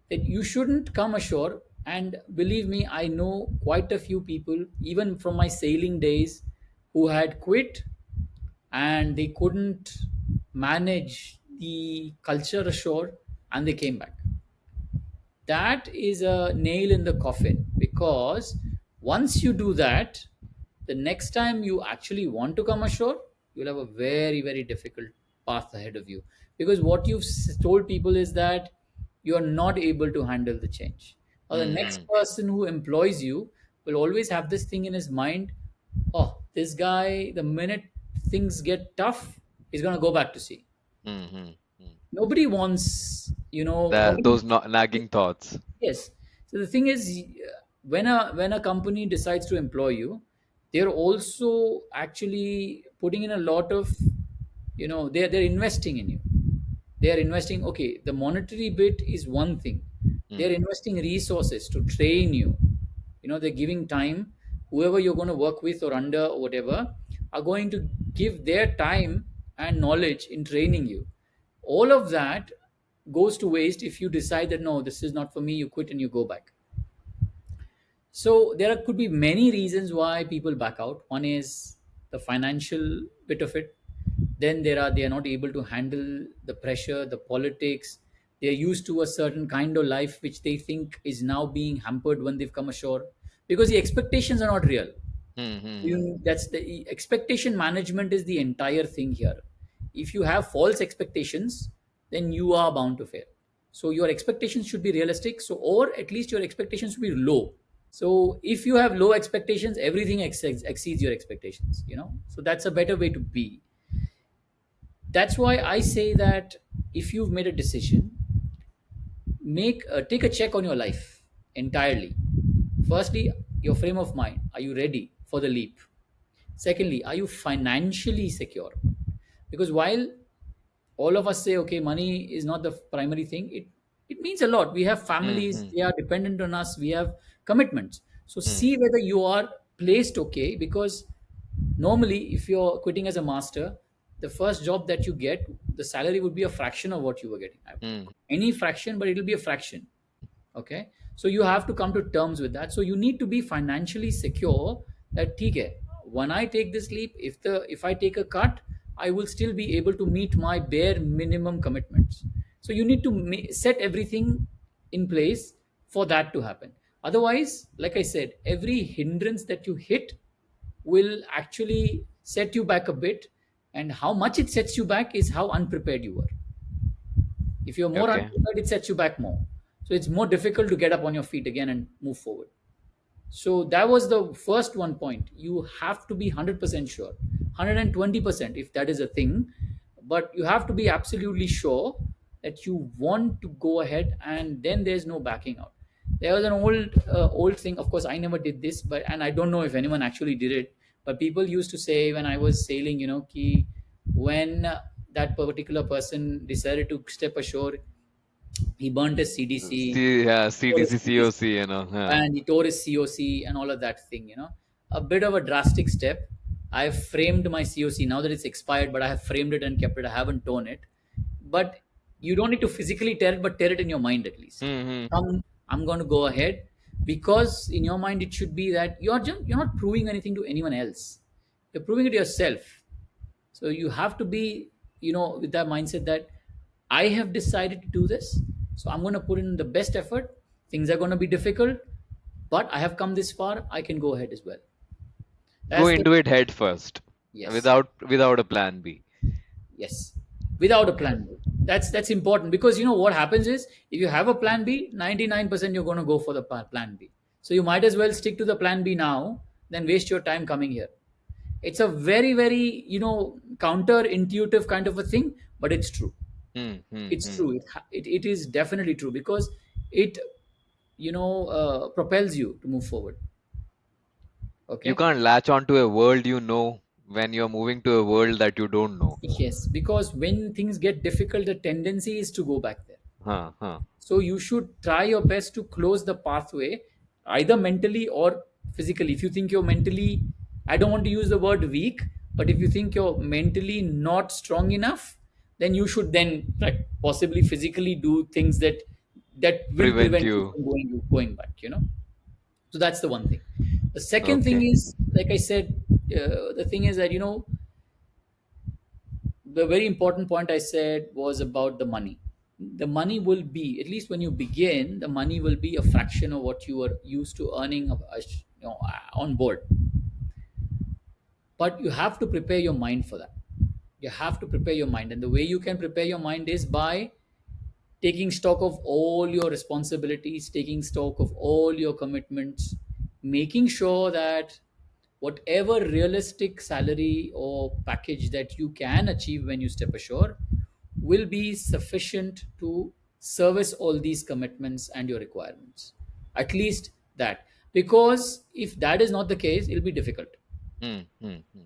[SPEAKER 2] that you shouldn't come ashore. And believe me, I know quite a few people, even from my sailing days, who had quit and they couldn't manage the culture ashore and they came back. That is a nail in the coffin, because once you do that, the next time you actually want to come ashore, you'll have a very, very difficult path ahead of you. Because what you've told people is that you are not able to handle the change. Or the next
[SPEAKER 1] Mm-hmm.
[SPEAKER 2] person who employs you will always have this thing in his mind: oh, this guy, the minute things get tough, he's going to go back to sea.
[SPEAKER 1] Mm-hmm.
[SPEAKER 2] Nobody wants,
[SPEAKER 1] That
[SPEAKER 2] nobody.
[SPEAKER 1] those nagging thoughts.
[SPEAKER 2] Yes. So the thing is, when a company decides to employ you, they're also actually putting in a lot of, they're investing in you. They are investing. Okay, the monetary bit is one thing. They're
[SPEAKER 1] Mm.
[SPEAKER 2] investing resources to train you. They're giving time. Whoever you're going to work with or under or whatever are going to give their time and knowledge in training you. All of that goes to waste if you decide that no, this is not for me, you quit and you go back. So there could be many reasons why people back out. One is the financial bit of it. Then they are not able to handle the pressure, the politics. They're used to a certain kind of life which they think is now being hampered when they've come ashore, because the expectations are not real.
[SPEAKER 1] Mm-hmm.
[SPEAKER 2] That's the expectation management is the entire thing here. If you have false expectations, then you are bound to fail. So your expectations should be realistic, so or at least your expectations should be low. So if you have low expectations, everything exceeds your expectations, so that's a better way to be. That's why I say that if you've made a decision, make take a check on your life entirely. Firstly, your frame of mind, are you ready for the leap? Secondly, are you financially secure? Because while all of us say, okay, money is not the primary thing, it means a lot. We have families,
[SPEAKER 1] Mm-hmm.
[SPEAKER 2] they are dependent on us, we have commitments. So
[SPEAKER 1] Mm.
[SPEAKER 2] see whether you are placed okay, because normally if you're quitting as a master, the first job that you get, the salary would be a fraction of what you were getting.
[SPEAKER 1] Mm.
[SPEAKER 2] Any fraction, but it'll be a fraction. Okay, so you have to come to terms with that. So you need to be financially secure that okay, when I take this leap, if I take a cut, I will still be able to meet my bare minimum commitments. So you need to set everything in place for that to happen. Otherwise, like I said, every hindrance that you hit will actually set you back a bit, and how much it sets you back is how unprepared you were. If you're more
[SPEAKER 1] Okay.
[SPEAKER 2] unprepared, it sets you back more. So it's more difficult to get up on your feet again and move forward. So that was the first one point. You have to be 100% sure, 120% if that is a thing, but you have to be absolutely sure that you want to go ahead, and then there's no backing out. There was an old thing. Of course, I never did this, but and I don't know if anyone actually did it. But people used to say when I was sailing, ki when that particular person decided to step ashore, he burnt his CDC,
[SPEAKER 1] C yeah,
[SPEAKER 2] tore his
[SPEAKER 1] CDC,
[SPEAKER 2] CDC,
[SPEAKER 1] COC, yeah.
[SPEAKER 2] and he tore his COC and all of that thing. A bit of a drastic step. I've framed my COC now that it's expired, but I have framed it and kept it. I haven't torn it. But you don't need to physically tear it, but tear it in your mind at least.
[SPEAKER 1] Mm-hmm.
[SPEAKER 2] I'm going to go ahead, because in your mind it should be that you're not proving anything to anyone else. You're proving it to yourself. So you have to be, with that mindset that I have decided to do this. So I'm going to put in the best effort. Things are going to be difficult, but I have come this far. I can go ahead as well.
[SPEAKER 1] Go
[SPEAKER 2] That's the
[SPEAKER 1] into it head first,
[SPEAKER 2] yes,
[SPEAKER 1] without a plan B.
[SPEAKER 2] yes, without a plan B. That's important, because what happens is if you have a plan B, 99% you're going to go for the plan B. So you might as well stick to the plan B now than waste your time coming here. It's a very, very counterintuitive kind of a thing, but it's true. It's
[SPEAKER 1] Mm-hmm.
[SPEAKER 2] true. It is definitely true, because it propels you to move forward.
[SPEAKER 1] You
[SPEAKER 2] Okay.
[SPEAKER 1] can't latch onto a world you know when you're moving to a world that you don't know.
[SPEAKER 2] Yes, because when things get difficult, the tendency is to go back there.
[SPEAKER 1] Huh, huh.
[SPEAKER 2] So you should try your best to close the pathway, either mentally or physically. If you think you're mentally, I don't want to use the word weak, but if you think you're mentally not strong enough, then you should then, like, possibly physically do things that will
[SPEAKER 1] Prevent
[SPEAKER 2] prevent you
[SPEAKER 1] you.
[SPEAKER 2] from going back. So that's the one thing. The second thing
[SPEAKER 1] Okay.
[SPEAKER 2] is, like I said, the thing is that, the very important point I said was about the money. The money will be, at least when you begin, the money will be a fraction of what you were used to earning on board. But you have to prepare your mind for that. You have to prepare your mind, and the way you can prepare your mind is by taking stock of all your responsibilities, taking stock of all your commitments, making sure that whatever realistic salary or package that you can achieve when you step ashore will be sufficient to service all these commitments and your requirements. At least that. Because if that is not the case, it'll be difficult.
[SPEAKER 1] Hmm. Hmm. Hmm.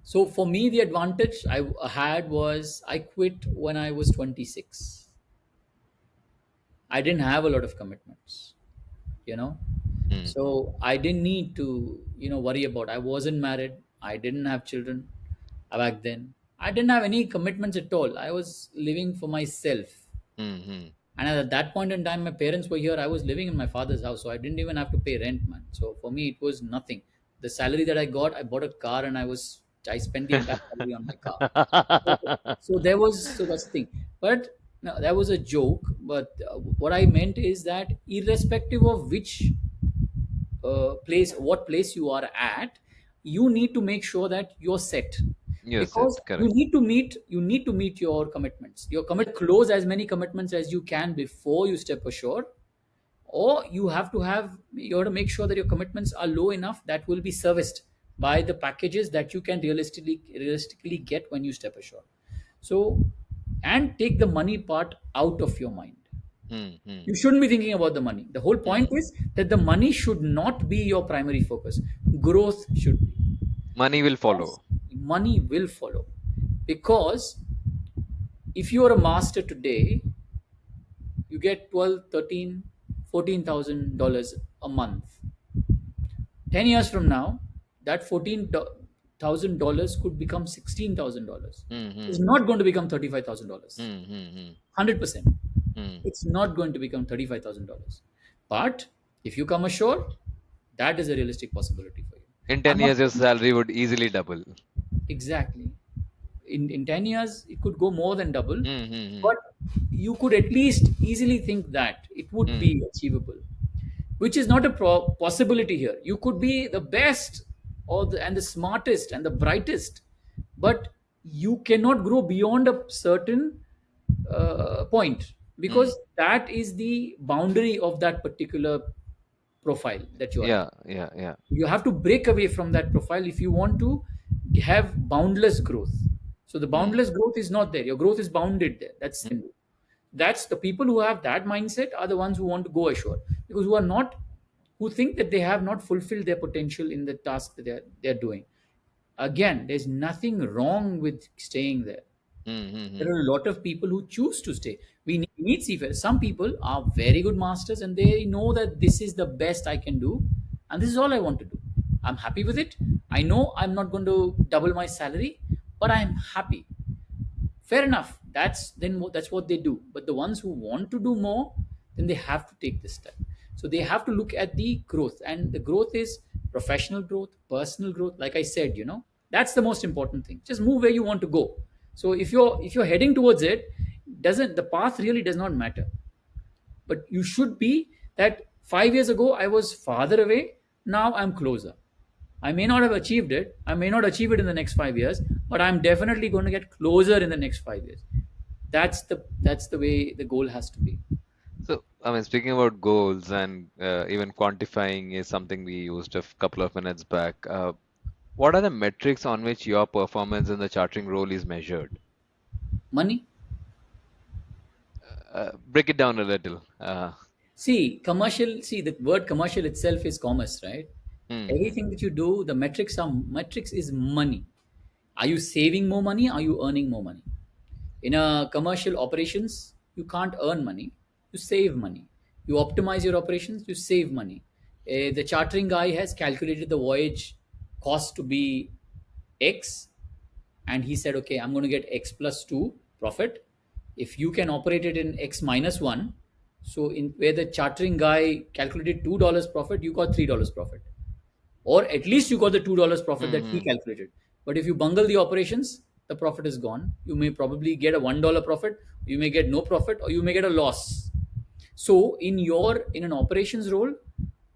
[SPEAKER 2] So for me, the advantage I had was I quit when I was 26. I didn't have a lot of commitments, you know.
[SPEAKER 1] Hmm. Hmm.
[SPEAKER 2] So I didn't need to, worry about. I wasn't married. I didn't have children back then. I didn't have any commitments at all. I was living for myself.
[SPEAKER 1] Hmm. Hmm.
[SPEAKER 2] And at that point in time, my parents were here. I was living in my father's house, so I didn't even have to pay rent, man. So for me, it was nothing. The salary that I got, I bought a car, and I spent the entire salary on my car. So, so that's the thing. But no, that was a joke. But what I meant is that irrespective of what place you are at, you need to make sure that you're set,
[SPEAKER 1] Yes,
[SPEAKER 2] because
[SPEAKER 1] it correct.
[SPEAKER 2] you need to meet your commitments. Your commit close as many commitments as you can before you step ashore, or you have to make sure that your commitments are low enough that will be serviced by the packages that you can realistically get when you step ashore. So, and take the money part out of your mind.
[SPEAKER 1] Hmm. Hmm.
[SPEAKER 2] You shouldn't be thinking about the money. The whole point
[SPEAKER 1] Hmm.
[SPEAKER 2] is that the money should not be your primary focus. Growth should be.
[SPEAKER 1] Money will
[SPEAKER 2] Because
[SPEAKER 1] follow.
[SPEAKER 2] money will follow. Because if you are a master today, you get 12, 13, $14,000 a month. 10 years from now, that $14,000 could become $16,000.
[SPEAKER 1] Hmm.
[SPEAKER 2] It's
[SPEAKER 1] Hmm.
[SPEAKER 2] not going to become $35,000.
[SPEAKER 1] Hmm. Hmm. Hmm.
[SPEAKER 2] 100%.
[SPEAKER 1] Hmm.
[SPEAKER 2] It's not going to become $35,000. But if you come ashore, that is a realistic possibility for you.
[SPEAKER 1] In
[SPEAKER 2] I'm
[SPEAKER 1] 10
[SPEAKER 2] not
[SPEAKER 1] years, your
[SPEAKER 2] saying
[SPEAKER 1] salary would easily double.
[SPEAKER 2] exactly. In 10 years, it could go more than double,
[SPEAKER 1] Hmm. Hmm.
[SPEAKER 2] but you could at least easily think that it would
[SPEAKER 1] Hmm.
[SPEAKER 2] be achievable, which is not a possibility here. You could be the best and the smartest and the brightest, but you cannot grow beyond a certain point,
[SPEAKER 1] Hmm.
[SPEAKER 2] because that is the boundary of that particular profile that you are at.
[SPEAKER 1] Yeah. Yeah. Yeah.
[SPEAKER 2] You have to break away from that profile if you want to have boundless growth. So the
[SPEAKER 1] Hmm.
[SPEAKER 2] boundless growth is not there. Your growth is bounded there. That's the people who have that mindset are the ones who want to go ashore, because who think that they have not fulfilled their potential in the task that they're doing. Again, there's nothing wrong with staying there.
[SPEAKER 1] Hmm. Hmm.
[SPEAKER 2] There
[SPEAKER 1] Hmm.
[SPEAKER 2] are a lot of people who choose to stay. We need seafarers. Some people are very good masters and they know that this is the best I can do, and this is all I want to do. I'm happy with it. I know I'm not going to double my salary, but I'm happy. Fair enough. That's what they do. But the ones who want to do more, then they have to take this step. So they have to look at the growth, and the growth is professional growth, personal growth. Like I said, that's the most important thing. Just move where you want to go. So if you're heading towards it, doesn't the path really does not matter. But you should be that 5 years ago I was farther away. Now I'm closer. I may not have achieved it. I may not achieve it in the next 5 years, but I'm definitely going to get closer in the next 5 years. That's the way the goal has to be.
[SPEAKER 1] So, I mean, speaking about goals and even quantifying is something we used a couple of minutes back. What are the metrics on which your performance in the chartering role is measured?
[SPEAKER 2] Money.
[SPEAKER 1] Break it down a little.
[SPEAKER 2] See, the word commercial itself is commerce, right?
[SPEAKER 1] Hmm. Hmm.
[SPEAKER 2] Everything that you do, the metrics is money. Are you saving more money? Are you earning more money? In a commercial operations, you can't earn money, you save money. You optimize your operations, you save money. The chartering guy has calculated the voyage cost to be X, and he said, okay, I'm going to get X plus 2 profit. If you can operate it in X minus 1, so in where the chartering guy calculated $2 profit, you got $3 profit, or at least you got the $2 profit that he
[SPEAKER 1] Mm-hmm.
[SPEAKER 2] calculated. But if you bungle the operations, the profit is gone. You may probably get a $1 profit, you may get no profit, or you may get a loss. So in an operations role,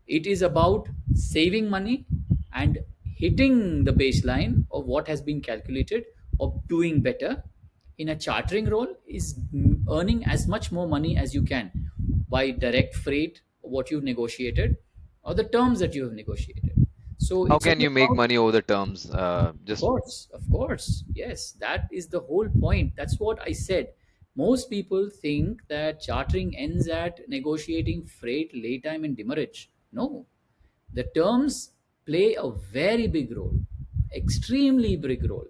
[SPEAKER 2] it is about saving money and hitting the baseline of what has been calculated, of doing better. In a chartering role is earning as much more money as you can by direct freight, what you've negotiated, or the terms that you have negotiated. So
[SPEAKER 1] How
[SPEAKER 2] it's
[SPEAKER 1] can
[SPEAKER 2] all
[SPEAKER 1] you make
[SPEAKER 2] about,
[SPEAKER 1] money over the terms? Just
[SPEAKER 2] of course, yes, that is the whole point. That's what I said. Most people think that chartering ends at negotiating freight, lay time, and demurrage. No, the terms play a very big role, extremely big role.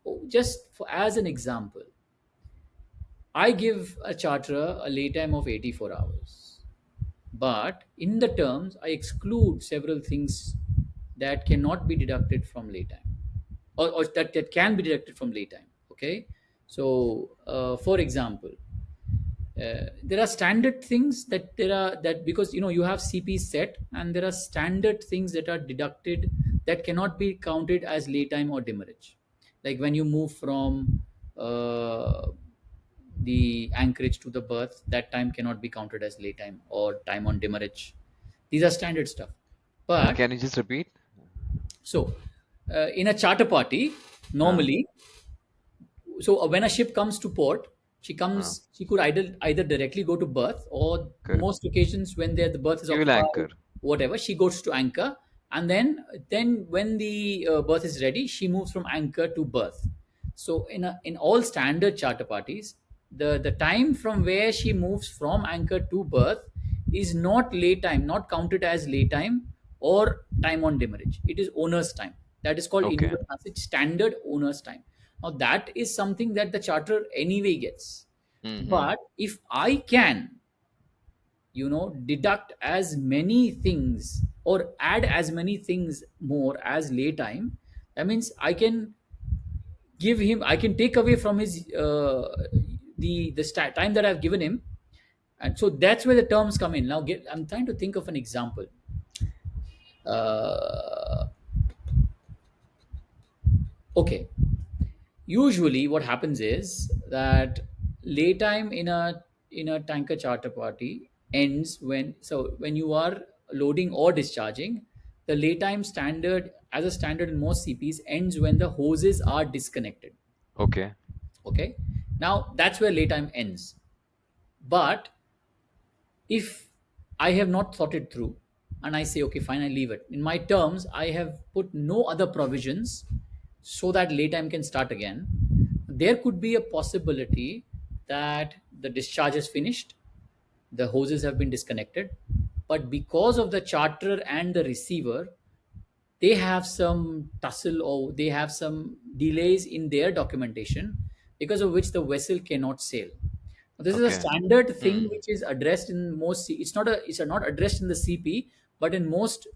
[SPEAKER 2] Oh, just for, as an example, I give a charterer a lay time of 84 hours. But in the terms, I exclude several things that cannot be deducted from lay time, or that can be deducted from lay time. Okay. So, for example, there are standard things that there are that because you have CP set, and there are standard things that are deducted that cannot be counted as lay time or demurrage. Like when you move from the anchorage to the berth, that time cannot be counted as lay time or time on demurrage. These are standard stuff. But
[SPEAKER 1] can you just repeat?
[SPEAKER 2] so in a charter party,
[SPEAKER 1] Uh,
[SPEAKER 2] normally, so when a ship comes to port,
[SPEAKER 1] uh,
[SPEAKER 2] she could either directly go to berth, or
[SPEAKER 1] okay.
[SPEAKER 2] most occasions when the berth is
[SPEAKER 1] You will
[SPEAKER 2] occupied,
[SPEAKER 1] anchor.
[SPEAKER 2] whatever, she goes to anchor. And then when the berth is ready, she moves from anchor to berth. So in all standard charter parties, the time from where she moves from anchor to berth is not lay time, not counted as lay time or time on demurrage. It is owner's time. That is called
[SPEAKER 1] Okay.
[SPEAKER 2] inward passage, standard owner's time. Now that is something that the charter anyway gets.
[SPEAKER 1] Mm-hmm.
[SPEAKER 2] But if I can, deduct as many things or add as many things more as lay time, that means I can take away from his time that I've given him. And so that's where the terms come in. Now I'm trying to think of an example. uh, okay, usually what happens is that lay time in a tanker charter party ends when you are loading or discharging. The lay time standard, as a standard in most CPs, ends when the hoses are disconnected.
[SPEAKER 1] Okay.
[SPEAKER 2] Okay, now that's where lay time ends. But if I have not thought it through, and I say, okay, fine, I leave it. In my terms, I have put no other provisions so that lay time can start again. There could be a possibility that the discharge is finished, the hoses have been disconnected, but because of the charterer and the receiver, they have some tussle or they have some delays in their documentation, because of which the vessel cannot sail. This is a
[SPEAKER 1] Okay.
[SPEAKER 2] standard thing
[SPEAKER 1] Mm.
[SPEAKER 2] which is addressed in it's not addressed in the CP, but in most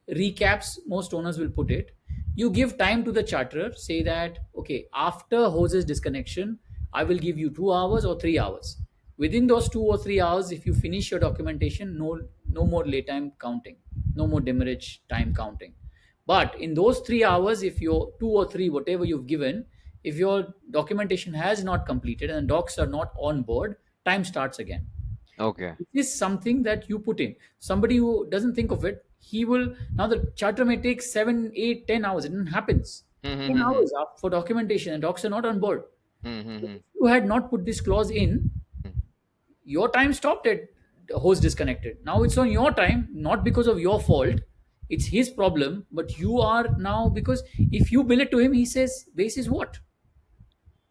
[SPEAKER 2] recaps, most owners will put it. You give time to the charterer, say that, okay, after hoses disconnection, I will give you 2 hours or 3 hours. Within those 2 or 3 hours, if you finish your documentation, no more lay time counting, no more demurrage time counting. But in those 3 hours, if your two or three, whatever you've given, if your documentation has not completed and docs are not on board, time starts again.
[SPEAKER 1] Okay.
[SPEAKER 2] This is something that you put in. Somebody who doesn't think of it, he will, now the charter may take 7, 8, 10 hours. It happens. 10
[SPEAKER 1] Mm-hmm.
[SPEAKER 2] hours up for documentation and docs are not on board. But
[SPEAKER 1] Mm-hmm.
[SPEAKER 2] if you had not put this clause in, your time stopped at hose disconnected. Now it's on your time, not because of your fault. It's his problem, but you are now, because if you bill it to him, he says, basis what?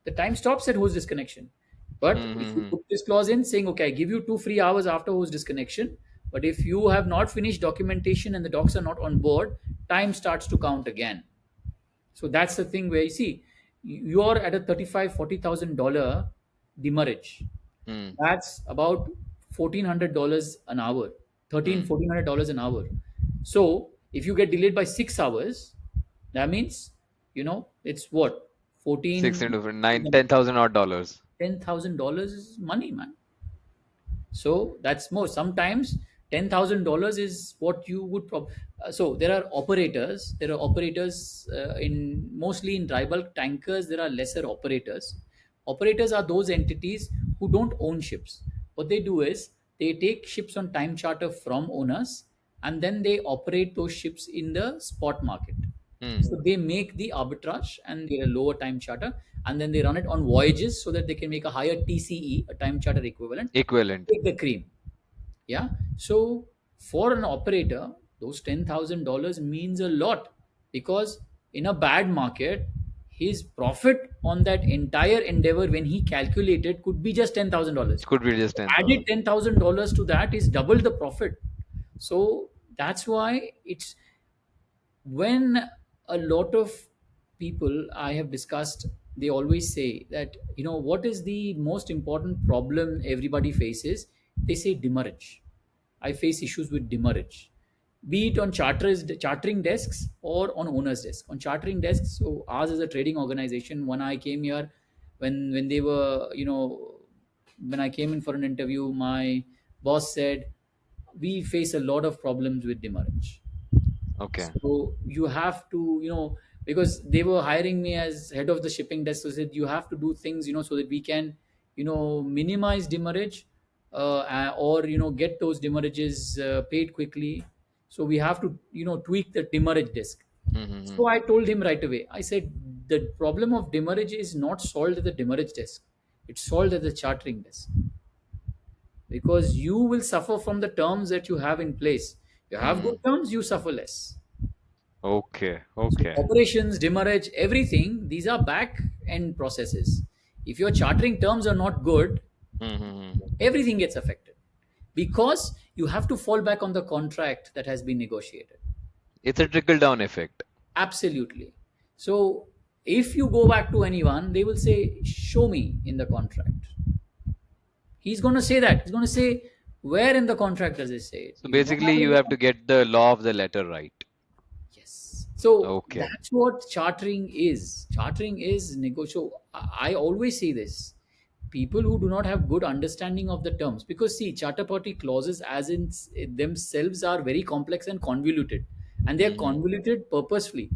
[SPEAKER 2] The time stops at hose disconnection. But if you
[SPEAKER 1] Mm-hmm.
[SPEAKER 2] put this clause in saying, okay, I give you two free hours after hose disconnection, but if you have not finished documentation and the docs are not on board, time starts to count again. So that's the thing where you see you're at a 35, $40,000 demurrage.
[SPEAKER 1] Mm.
[SPEAKER 2] That's about $1,400 an hour, 13,
[SPEAKER 1] Mm.
[SPEAKER 2] $1,400 an hour. So if you get delayed by 6 hours, that means, it's what,
[SPEAKER 1] Six
[SPEAKER 2] 14,
[SPEAKER 1] into nine, 10,000 odd dollars.
[SPEAKER 2] $10,000 is money, man. So that's more. Sometimes $10,000 is what you would so there are operators. There are operators in mostly in dry bulk tankers. There are lesser operators. Operators are those entities who don't own ships. What they do is they take ships on time charter from owners, and then they operate those ships in the spot market.
[SPEAKER 1] Hmm.
[SPEAKER 2] So they make the arbitrage and get a lower time charter, and then they run it on voyages so that they can make a higher TCE, a time charter equivalent,
[SPEAKER 1] Equivalent.
[SPEAKER 2] take the cream. Yeah. So for an operator, those $10,000 means a lot, because in a bad market, his profit on that entire endeavor when he calculated could be just $10,000.
[SPEAKER 1] Could be just
[SPEAKER 2] Added
[SPEAKER 1] 10,000.
[SPEAKER 2] $10,000 to that is double the profit. So that's why it's, when a lot of people I have discussed, they always say that, what is the most important problem everybody faces? They say demurrage. I face issues with demurrage, be it on chartering desks or on owner's desk. On chartering desks, so ours is a trading organization. When I came here, when they were, when I came in for an interview, my boss said we face a lot of problems with demurrage.
[SPEAKER 1] Okay.
[SPEAKER 2] So you have to, because they were hiring me as head of the shipping desk, so said you have to do things, so that we can, minimize demurrage, or get those demurrages paid quickly. So we have to, tweak the demurrage desk.
[SPEAKER 1] Mm-hmm.
[SPEAKER 2] So I told him right away. I said the problem of demurrage is not solved at the demurrage desk; it's solved at the chartering desk, because you will suffer from the terms that you have in place. You have good
[SPEAKER 1] Hmm.
[SPEAKER 2] terms, you suffer less.
[SPEAKER 1] Okay.
[SPEAKER 2] So
[SPEAKER 1] Okay.
[SPEAKER 2] operations, demurrage, everything, these are back end processes. If your chartering terms are not good,
[SPEAKER 1] Mm-hmm.
[SPEAKER 2] everything gets affected, because you have to fall back on the contract that has been negotiated.
[SPEAKER 1] It's a trickle down effect.
[SPEAKER 2] Absolutely. So if you go back to anyone, they will say, show me in the contract. He's going to say that. He's going to say, where in the contract does it say it?
[SPEAKER 1] So
[SPEAKER 2] You don't
[SPEAKER 1] basically,
[SPEAKER 2] have it in
[SPEAKER 1] you
[SPEAKER 2] the
[SPEAKER 1] have to
[SPEAKER 2] contract.
[SPEAKER 1] get the law of the letter right.
[SPEAKER 2] Yes. So
[SPEAKER 1] Okay.
[SPEAKER 2] that's what chartering is. Chartering is negotiable. I always say this. People who do not have good understanding of the terms, because see, charter party clauses as in themselves are very complex and convoluted, and they are
[SPEAKER 1] Mm-hmm.
[SPEAKER 2] convoluted purposefully.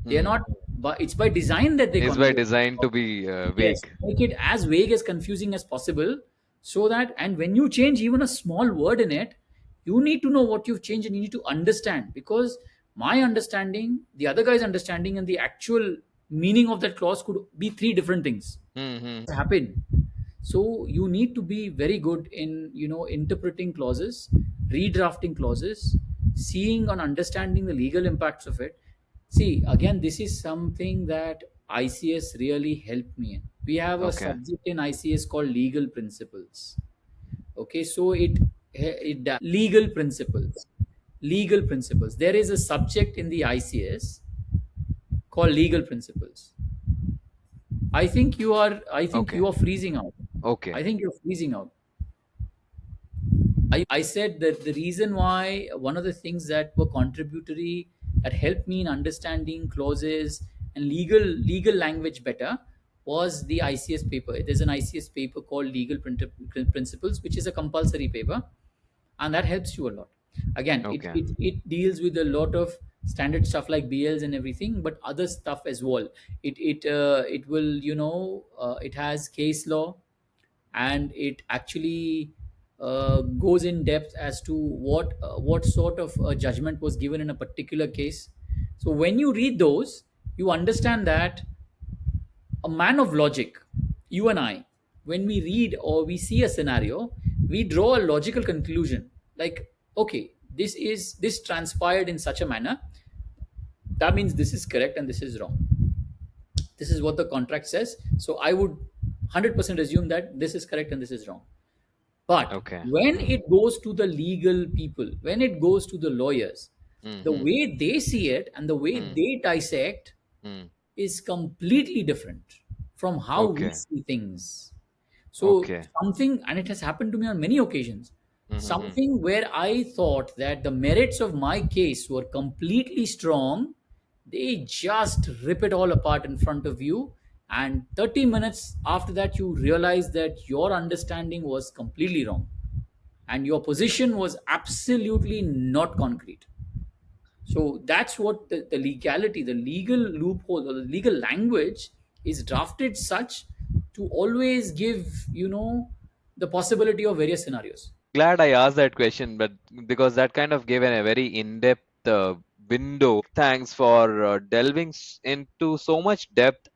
[SPEAKER 2] They are
[SPEAKER 1] Hmm.
[SPEAKER 2] not, but it's by design that they
[SPEAKER 1] It's by
[SPEAKER 2] convolute.
[SPEAKER 1] design to be
[SPEAKER 2] Yes,
[SPEAKER 1] vague.
[SPEAKER 2] make it as vague as confusing as possible, so that, and when you change even a small word in it, you need to know what you've changed and you need to understand, because my understanding, the other guy's understanding, and the actual meaning of that clause could be three different things
[SPEAKER 1] Mm-hmm.
[SPEAKER 2] happen. So you need to be very good in, interpreting clauses, redrafting clauses, seeing and understanding the legal impacts of it. See, again, this is something that ICS really helped me in. We have a
[SPEAKER 1] Okay.
[SPEAKER 2] subject in ICS called legal principles. Okay, so it legal principles. Legal principles. There is a subject in the ICS called legal principles. I think you
[SPEAKER 1] Okay.
[SPEAKER 2] are freezing out.
[SPEAKER 1] Okay.
[SPEAKER 2] I think you're freezing out. I said that the reason why, one of the things that were contributory, that helped me in understanding clauses and legal language better, was the ICS paper. There's an ICS paper called Principles, which is a compulsory paper, and that helps you a lot. Again,
[SPEAKER 1] Okay.
[SPEAKER 2] it deals with a lot of standard stuff like BLs and everything, but other stuff as well. It will, it has case law, and it actually goes in depth as to what sort of judgment was given in a particular case. So when you read those, you understand that a man of logic, you and I, when we read or we see a scenario, we draw a logical conclusion, like, okay, this transpired in such a manner, that means this is correct and this is wrong. This is what the contract says, so I would 100% assume that this is correct and this is wrong. But
[SPEAKER 1] Okay.
[SPEAKER 2] when it goes to the legal people, when it goes to the lawyers, the
[SPEAKER 1] Mm-hmm.
[SPEAKER 2] way they see it and the way
[SPEAKER 1] Mm.
[SPEAKER 2] they dissect
[SPEAKER 1] Mm.
[SPEAKER 2] is completely different from how we
[SPEAKER 1] Okay.
[SPEAKER 2] see things. So
[SPEAKER 1] Okay.
[SPEAKER 2] something, and it has happened to me on many occasions.
[SPEAKER 1] Mm-hmm.
[SPEAKER 2] Something where I thought that the merits of my case were completely strong, they just rip it all apart in front of you. And 30 minutes after that, you realize that your understanding was completely wrong and your position was absolutely not concrete. So that's what the legality, the legal loophole, or the legal language is drafted such to always give, the possibility of various scenarios.
[SPEAKER 1] Glad I asked that question, but because that kind of gave a very in-depth window. Thanks for delving into so much depth,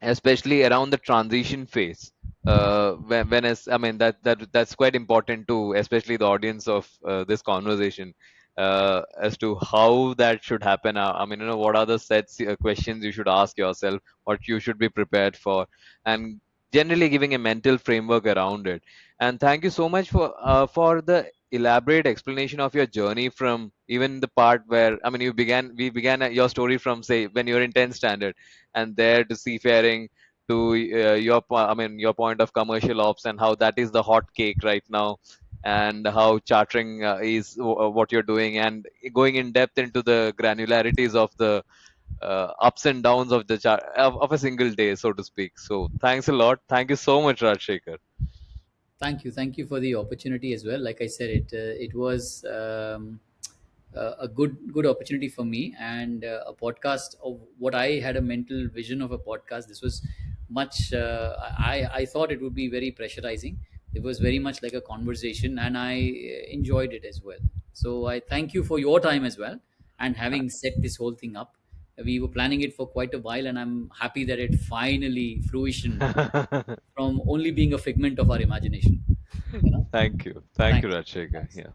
[SPEAKER 1] especially around the transition phase. When as I mean that's quite important to especially the audience of this conversation, as to how that should happen. I mean, what are the sets questions you should ask yourself, what you should be prepared for, and generally giving a mental framework around it. And thank you so much for the elaborate explanation of your journey from even the part where I mean we began your story from, say, when you were in 10th standard, and there to seafaring, to I mean your point of commercial ops and how that is the hot cake right now, and how chartering is what you're doing, and going in depth into the granularities of the ups and downs of of a single day, so to speak. So thanks a lot. Thank you so much, Rajshekhar.
[SPEAKER 2] Thank you for the opportunity as well. Like I said, it was a good opportunity for me, and a podcast of what I had a mental vision of a podcast. This was much. I thought it would be very pressurizing. It was very much like a conversation, and I enjoyed it as well. So I thank you for your time as well, and having set this whole thing up. We were planning it for quite a while, and I'm happy that it finally fruition from only being a figment of our imagination.
[SPEAKER 1] Thank you,
[SPEAKER 2] Thanks.
[SPEAKER 1] Rajshekhar.
[SPEAKER 2] Thanks.
[SPEAKER 1] Yeah.